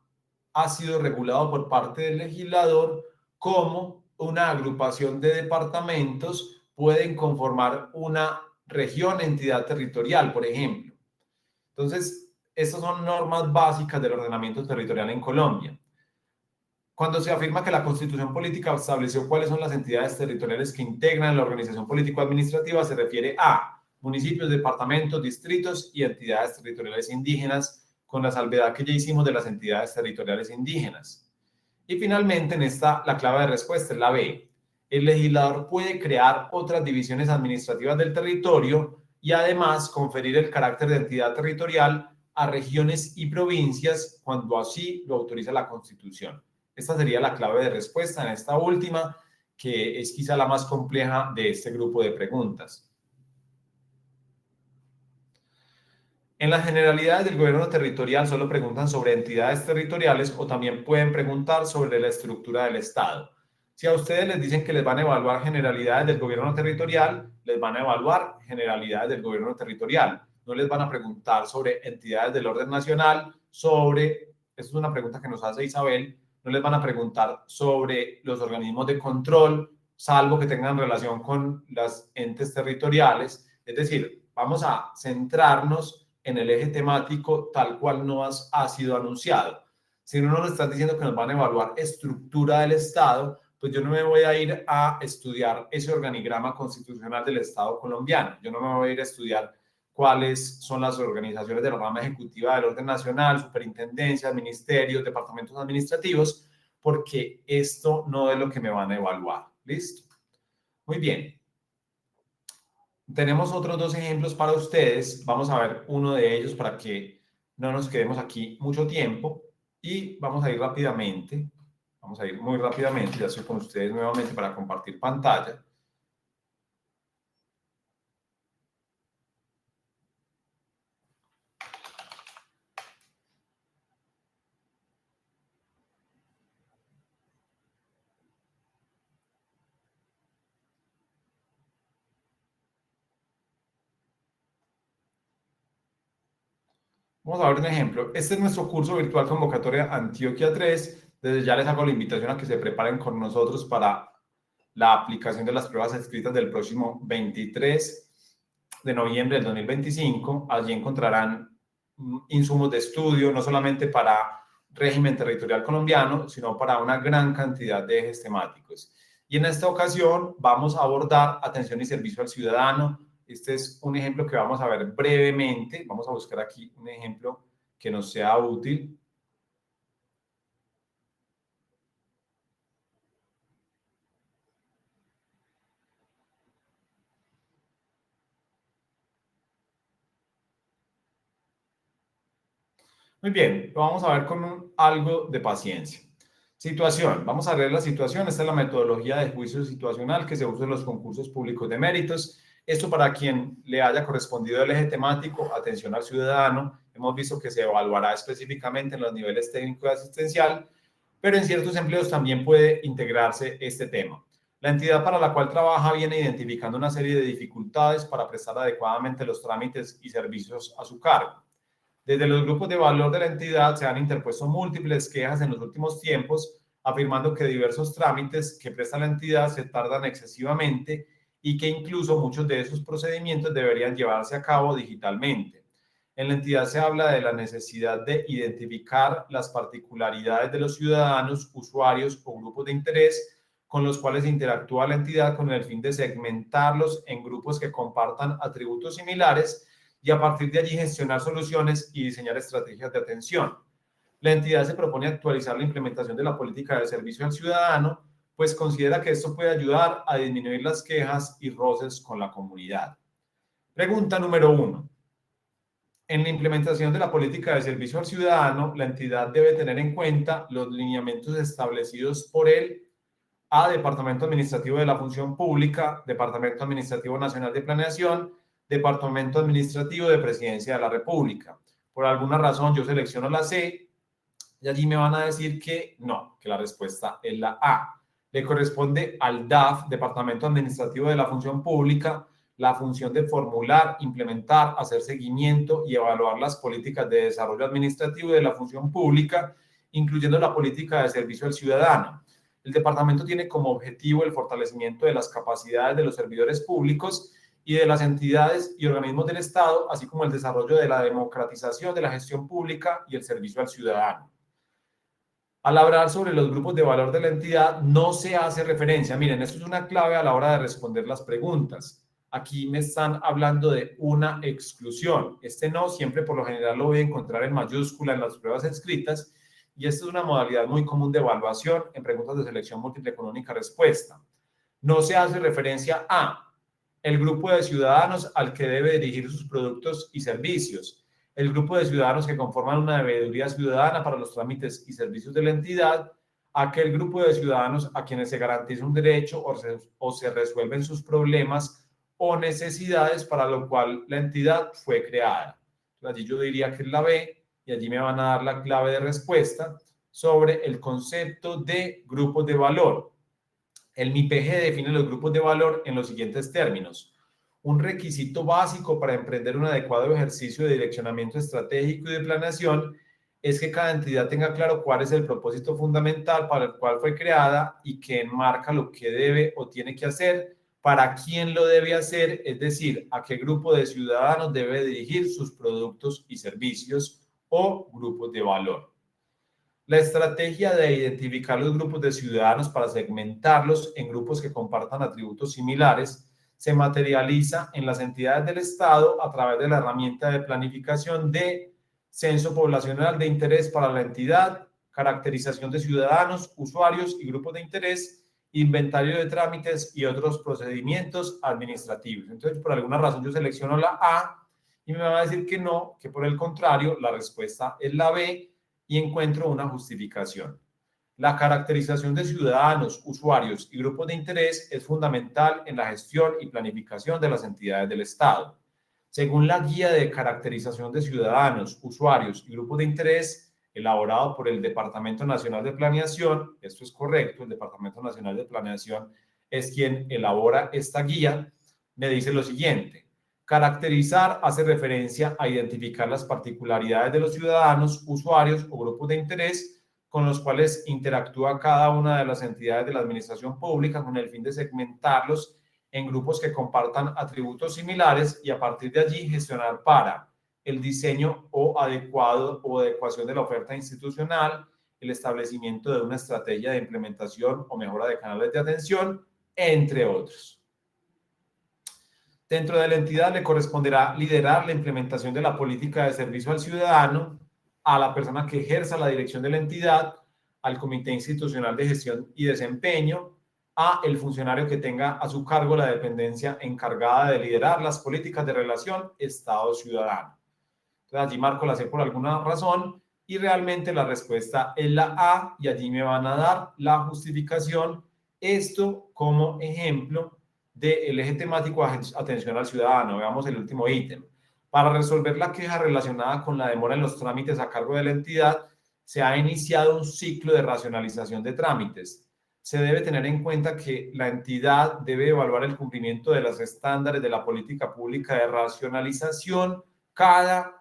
ha sido regulado por parte del legislador cómo una agrupación de departamentos pueden conformar una región, entidad territorial, por ejemplo. Entonces, estas son normas básicas del ordenamiento territorial en Colombia. Cuando se afirma que la Constitución política estableció cuáles son las entidades territoriales que integran la organización político-administrativa, se refiere a municipios, departamentos, distritos y entidades territoriales indígenas, con la salvedad que ya hicimos de las entidades territoriales indígenas. Y finalmente, en esta, la clave de respuesta es la B. El legislador puede crear otras divisiones administrativas del territorio y además conferir el carácter de entidad territorial a regiones y provincias cuando así lo autoriza la Constitución. Esta sería la clave de respuesta en esta última, que es quizá la más compleja de este grupo de preguntas. En las generalidades del gobierno territorial solo preguntan sobre entidades territoriales o también pueden preguntar sobre la estructura del Estado. Si a ustedes les dicen que les van a evaluar generalidades del gobierno territorial, les van a evaluar generalidades del gobierno territorial. No les van a preguntar sobre entidades del orden nacional, esta es una pregunta que nos hace Isabel, no les van a preguntar sobre los organismos de control, salvo que tengan relación con los entes territoriales. Es decir, vamos a centrarnos en el eje temático tal cual nos ha sido anunciado. Si no nos están diciendo que nos van a evaluar estructura del Estado, pues yo no me voy a ir a estudiar ese organigrama constitucional del Estado colombiano. Yo no me voy a ir a estudiar cuáles son las organizaciones de la rama ejecutiva del orden nacional, superintendencias, ministerios, departamentos administrativos, porque esto no es lo que me van a evaluar. ¿Listo? Muy bien. Tenemos otros dos ejemplos para ustedes. Vamos a ver uno de ellos para que no nos quedemos aquí mucho tiempo y vamos a ir rápidamente. Vamos a ir muy rápidamente. Ya estoy con ustedes nuevamente para compartir pantalla. Vamos a ver un ejemplo. Este es nuestro curso virtual convocatoria Antioquia 3. Desde ya les hago la invitación a que se preparen con nosotros para la aplicación de las pruebas escritas del próximo 23 de noviembre del 2025. Allí encontrarán insumos de estudio, no solamente para régimen territorial colombiano, sino para una gran cantidad de ejes temáticos. Y en esta ocasión vamos a abordar atención y servicio al ciudadano. Este es un ejemplo que vamos a ver brevemente. Vamos a buscar aquí un ejemplo que nos sea útil. Muy bien, lo vamos a ver con algo de paciencia. Situación. Vamos a leer la situación. Esta es la metodología de juicio situacional que se usa en los concursos públicos de méritos. Esto para quien le haya correspondido el eje temático, atención al ciudadano. Hemos visto que se evaluará específicamente en los niveles técnico y asistencial, pero en ciertos empleos también puede integrarse este tema. La entidad para la cual trabaja viene identificando una serie de dificultades para prestar adecuadamente los trámites y servicios a su cargo. Desde los grupos de valor de la entidad se han interpuesto múltiples quejas en los últimos tiempos, afirmando que diversos trámites que presta la entidad se tardan excesivamente y que incluso muchos de esos procedimientos deberían llevarse a cabo digitalmente. En la entidad se habla de la necesidad de identificar las particularidades de los ciudadanos, usuarios o grupos de interés con los cuales interactúa la entidad con el fin de segmentarlos en grupos que compartan atributos similares y a partir de allí gestionar soluciones y diseñar estrategias de atención. La entidad se propone actualizar la implementación de la política de servicio al ciudadano, pues considera que esto puede ayudar a disminuir las quejas y roces con la comunidad. Pregunta número 1. En la implementación de la política de servicio al ciudadano, la entidad debe tener en cuenta los lineamientos establecidos por el Departamento Administrativo de la Función Pública, Departamento Administrativo Nacional de Planeación, Departamento Administrativo de Presidencia de la República. Por alguna razón yo selecciono la C y allí me van a decir que no, que la respuesta es la A. Le corresponde al DAF, Departamento Administrativo de la Función Pública, la función de formular, implementar, hacer seguimiento y evaluar las políticas de desarrollo administrativo de la función pública, incluyendo la política de servicio al ciudadano. El departamento tiene como objetivo el fortalecimiento de las capacidades de los servidores públicos y de las entidades y organismos del Estado, así como el desarrollo de la democratización de la gestión pública y el servicio al ciudadano. Al hablar sobre los grupos de valor de la entidad, no se hace referencia. Miren, esto es una clave a la hora de responder las preguntas. Aquí me están hablando de una exclusión. Este no siempre por lo general lo voy a encontrar en mayúscula en las pruebas escritas y esta es una modalidad muy común de evaluación en preguntas de selección múltiple con única respuesta. No se hace referencia a el grupo de ciudadanos al que debe dirigir sus productos y servicios, el grupo de ciudadanos que conforman una debeduría ciudadana para los trámites y servicios de la entidad, aquel grupo de ciudadanos a quienes se garantiza un derecho o se resuelven sus problemas o necesidades para lo cual la entidad fue creada. Allí yo diría que es la B y allí me van a dar la clave de respuesta sobre el concepto de grupos de valor. El MIPG define los grupos de valor en los siguientes términos. Un requisito básico para emprender un adecuado ejercicio de direccionamiento estratégico y de planeación es que cada entidad tenga claro cuál es el propósito fundamental para el cual fue creada y que enmarca lo que debe o tiene que hacer, para quién lo debe hacer, es decir, a qué grupo de ciudadanos debe dirigir sus productos y servicios o grupos de valor. La estrategia de identificar los grupos de ciudadanos para segmentarlos en grupos que compartan atributos similares se materializa en las entidades del Estado a través de la herramienta de planificación de censo poblacional de interés para la entidad, caracterización de ciudadanos, usuarios y grupos de interés inventario de trámites y otros procedimientos administrativos. Entonces, por alguna razón yo selecciono la A y me va a decir que no, que por el contrario, la respuesta es la B y encuentro una justificación. La caracterización de ciudadanos, usuarios y grupos de interés es fundamental en la gestión y planificación de las entidades del Estado. Según la Guía de Caracterización de Ciudadanos, Usuarios y Grupos de Interés, elaborado por el Departamento Nacional de Planeación, esto es correcto, el Departamento Nacional de Planeación es quien elabora esta guía, me dice lo siguiente: caracterizar hace referencia a identificar las particularidades de los ciudadanos, usuarios o grupos de interés con los cuales interactúa cada una de las entidades de la administración pública con el fin de segmentarlos en grupos que compartan atributos similares y a partir de allí gestionar para el diseño o adecuación de la oferta institucional, el establecimiento de una estrategia de implementación o mejora de canales de atención, entre otros. Dentro de la entidad le corresponderá liderar la implementación de la política de servicio al ciudadano, a la persona que ejerza la dirección de la entidad, al Comité Institucional de Gestión y Desempeño, a el funcionario que tenga a su cargo la dependencia encargada de liderar las políticas de relación Estado-ciudadano. Entonces allí marco la C por alguna razón y realmente la respuesta es la A y allí me van a dar la justificación. Esto como ejemplo del eje temático atención al ciudadano. Veamos el último ítem. Para resolver la queja relacionada con la demora en los trámites a cargo de la entidad, se ha iniciado un ciclo de racionalización de trámites. Se debe tener en cuenta que la entidad debe evaluar el cumplimiento de los estándares de la política pública de racionalización cada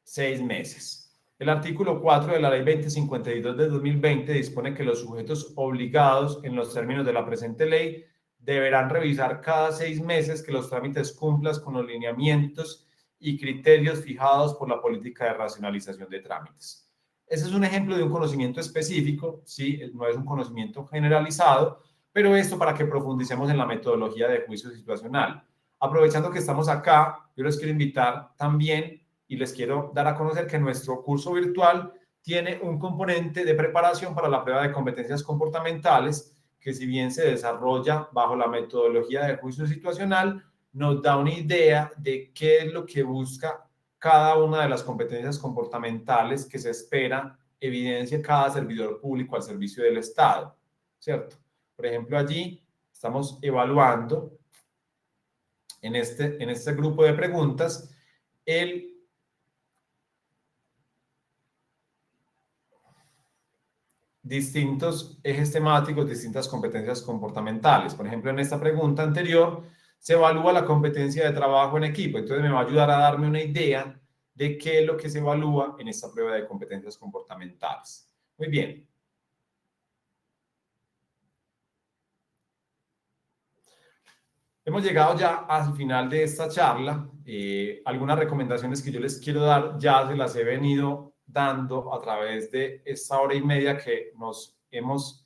6 meses. El artículo 4 de la Ley 2052 de 2020 dispone que los sujetos obligados en los términos de la presente ley deberán revisar cada 6 meses que los trámites cumplan con los lineamientos y criterios fijados por la política de racionalización de trámites. Ese es un ejemplo de un conocimiento específico, ¿sí? No es un conocimiento generalizado, pero esto para que profundicemos en la metodología de juicio situacional. Aprovechando que estamos acá, yo les quiero invitar también y les quiero dar a conocer que nuestro curso virtual tiene un componente de preparación para la prueba de competencias comportamentales que, si bien se desarrolla bajo la metodología de juicio situacional, nos da una idea de qué es lo que busca cada una de las competencias comportamentales que se espera evidencia cada servidor público al servicio del Estado, ¿cierto? Por ejemplo, allí estamos evaluando en este grupo de preguntas distintos ejes temáticos, distintas competencias comportamentales. Por ejemplo, en esta pregunta anterior se evalúa la competencia de trabajo en equipo. Entonces me va a ayudar a darme una idea de qué es lo que se evalúa en esta prueba de competencias comportamentales. Muy bien. Hemos llegado ya al final de esta charla. Algunas recomendaciones que yo les quiero dar ya se las he venido dando a través de esta hora y media que nos hemos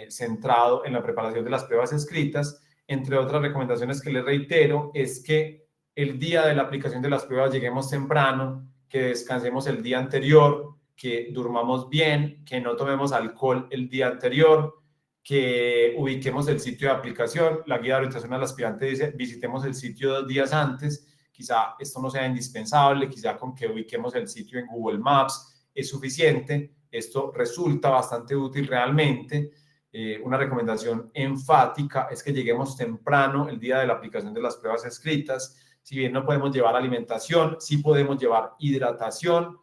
centrado en la preparación de las pruebas escritas. Entre otras recomendaciones que les reitero es que el día de la aplicación de las pruebas lleguemos temprano, que descansemos el día anterior, que durmamos bien, que no tomemos alcohol el día anterior, que ubiquemos el sitio de aplicación. La guía de orientación al aspirante dice visitemos el sitio 2 días antes. Quizá esto no sea indispensable, quizá con que ubiquemos el sitio en Google Maps es suficiente. Esto resulta bastante útil realmente. Una recomendación enfática es que lleguemos temprano el día de la aplicación de las pruebas escritas. Si bien no podemos llevar alimentación, sí podemos llevar hidratación.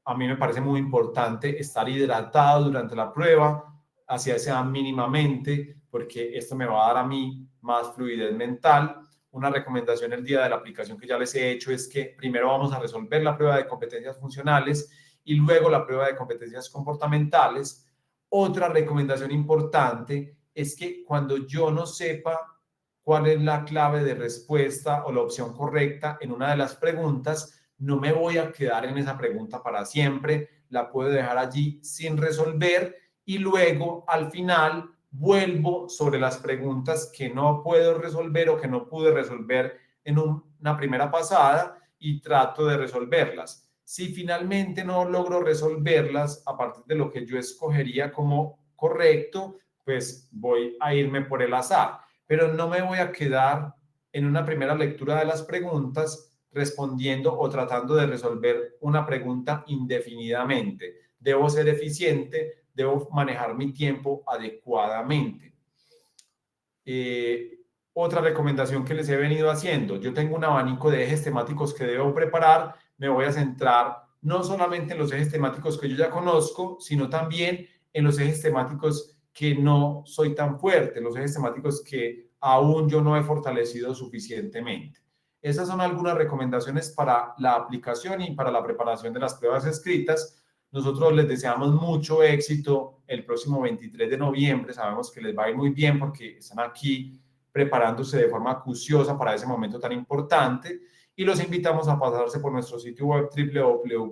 A mí me parece muy importante estar hidratado durante la prueba, así sea mínimamente, porque esto me va a dar a mí más fluidez mental. Una recomendación el día de la aplicación que ya les he hecho es que primero vamos a resolver la prueba de competencias funcionales y luego la prueba de competencias comportamentales. Otra recomendación importante es que cuando yo no sepa cuál es la clave de respuesta o la opción correcta en una de las preguntas, no me voy a quedar en esa pregunta para siempre, la puedo dejar allí sin resolver y luego al final vuelvo sobre las preguntas que no puedo resolver o que no pude resolver en una primera pasada y trato de resolverlas. Si finalmente no logro resolverlas a partir de lo que yo escogería como correcto, pues voy a irme por el azar, pero no me voy a quedar en una primera lectura de las preguntas respondiendo o tratando de resolver una pregunta indefinidamente. Debo ser eficiente, debo manejar mi tiempo adecuadamente. Otra recomendación que les he venido haciendo, yo tengo un abanico de ejes temáticos que debo preparar, me voy a centrar no solamente en los ejes temáticos que yo ya conozco, sino también en los ejes temáticos que no soy tan fuerte, los ejes temáticos que aún yo no he fortalecido suficientemente. Esas son algunas recomendaciones para la aplicación y para la preparación de las pruebas escritas. Nosotros les deseamos mucho éxito el próximo 23 de noviembre. Sabemos que les va a ir muy bien porque están aquí preparándose de forma acuciosa para ese momento tan importante. Y los invitamos a pasarse por nuestro sitio web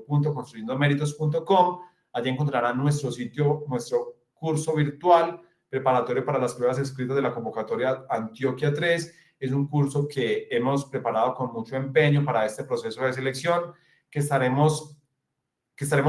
www.construyendomeritos.com. Allí encontrarán nuestro sitio, nuestro curso virtual preparatorio para las pruebas escritas de la convocatoria Antioquia 3. Es un curso que hemos preparado con mucho empeño para este proceso de selección que estaremos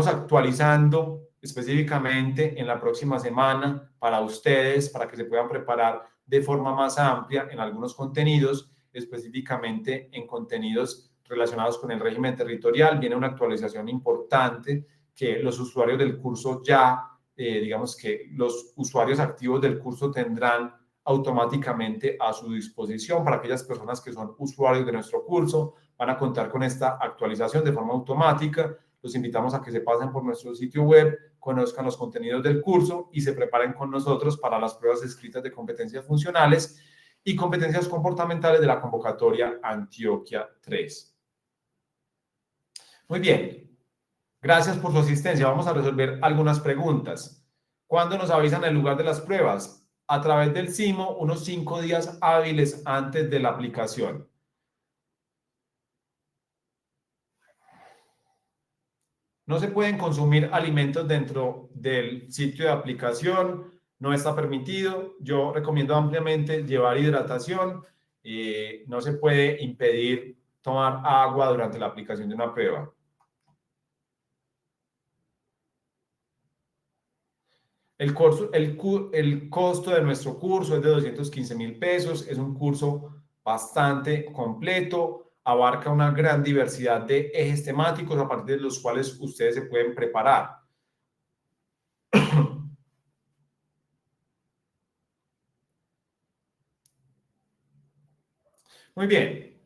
actualizando específicamente en la próxima semana para ustedes, para que se puedan preparar de forma más amplia en algunos contenidos, específicamente en contenidos relacionados con el régimen territorial. Viene una actualización importante que los usuarios del curso ya, digamos que los usuarios activos del curso tendrán automáticamente a su disposición. Para aquellas personas que son usuarios de nuestro curso, van a contar con esta actualización de forma automática. Los invitamos a que se pasen por nuestro sitio web, conozcan los contenidos del curso y se preparen con nosotros para las pruebas escritas de competencias funcionales y competencias comportamentales de la convocatoria Antioquia 3. Muy bien, gracias por su asistencia. Vamos a resolver algunas preguntas. ¿Cuándo nos avisan el lugar de las pruebas? A través del SIMO, unos 5 días hábiles antes de la aplicación. No se pueden consumir alimentos dentro del sitio de aplicación, no está permitido. Yo recomiendo ampliamente llevar hidratación. No se puede impedir tomar agua durante la aplicación de una prueba. El costo de nuestro curso es de 215,000 pesos. Es un curso bastante completo, abarca una gran diversidad de ejes temáticos a partir de los cuales ustedes se pueden preparar. Muy bien.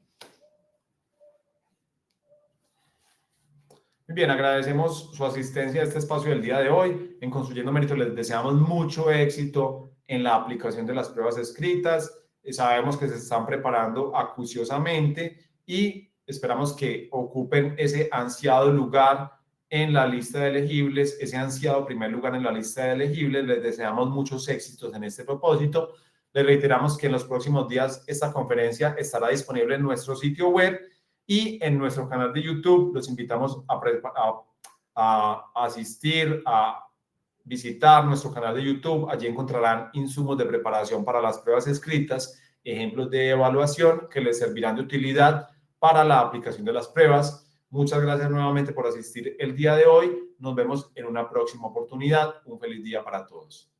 Muy bien, agradecemos su asistencia a este espacio del día de hoy. En Construyendo Méritos les deseamos mucho éxito en la aplicación de las pruebas escritas. Sabemos que se están preparando acuciosamente y esperamos que ocupen ese ansiado lugar en la lista de elegibles, ese ansiado primer lugar en la lista de elegibles. Les deseamos muchos éxitos en este propósito. Les reiteramos que en los próximos días esta conferencia estará disponible en nuestro sitio web y en nuestro canal de YouTube. Los invitamos a asistir, a visitar nuestro canal de YouTube. Allí encontrarán insumos de preparación para las pruebas escritas, ejemplos de evaluación que les servirán de utilidad para la aplicación de las pruebas. Muchas gracias nuevamente por asistir el día de hoy. Nos vemos en una próxima oportunidad. Un feliz día para todos.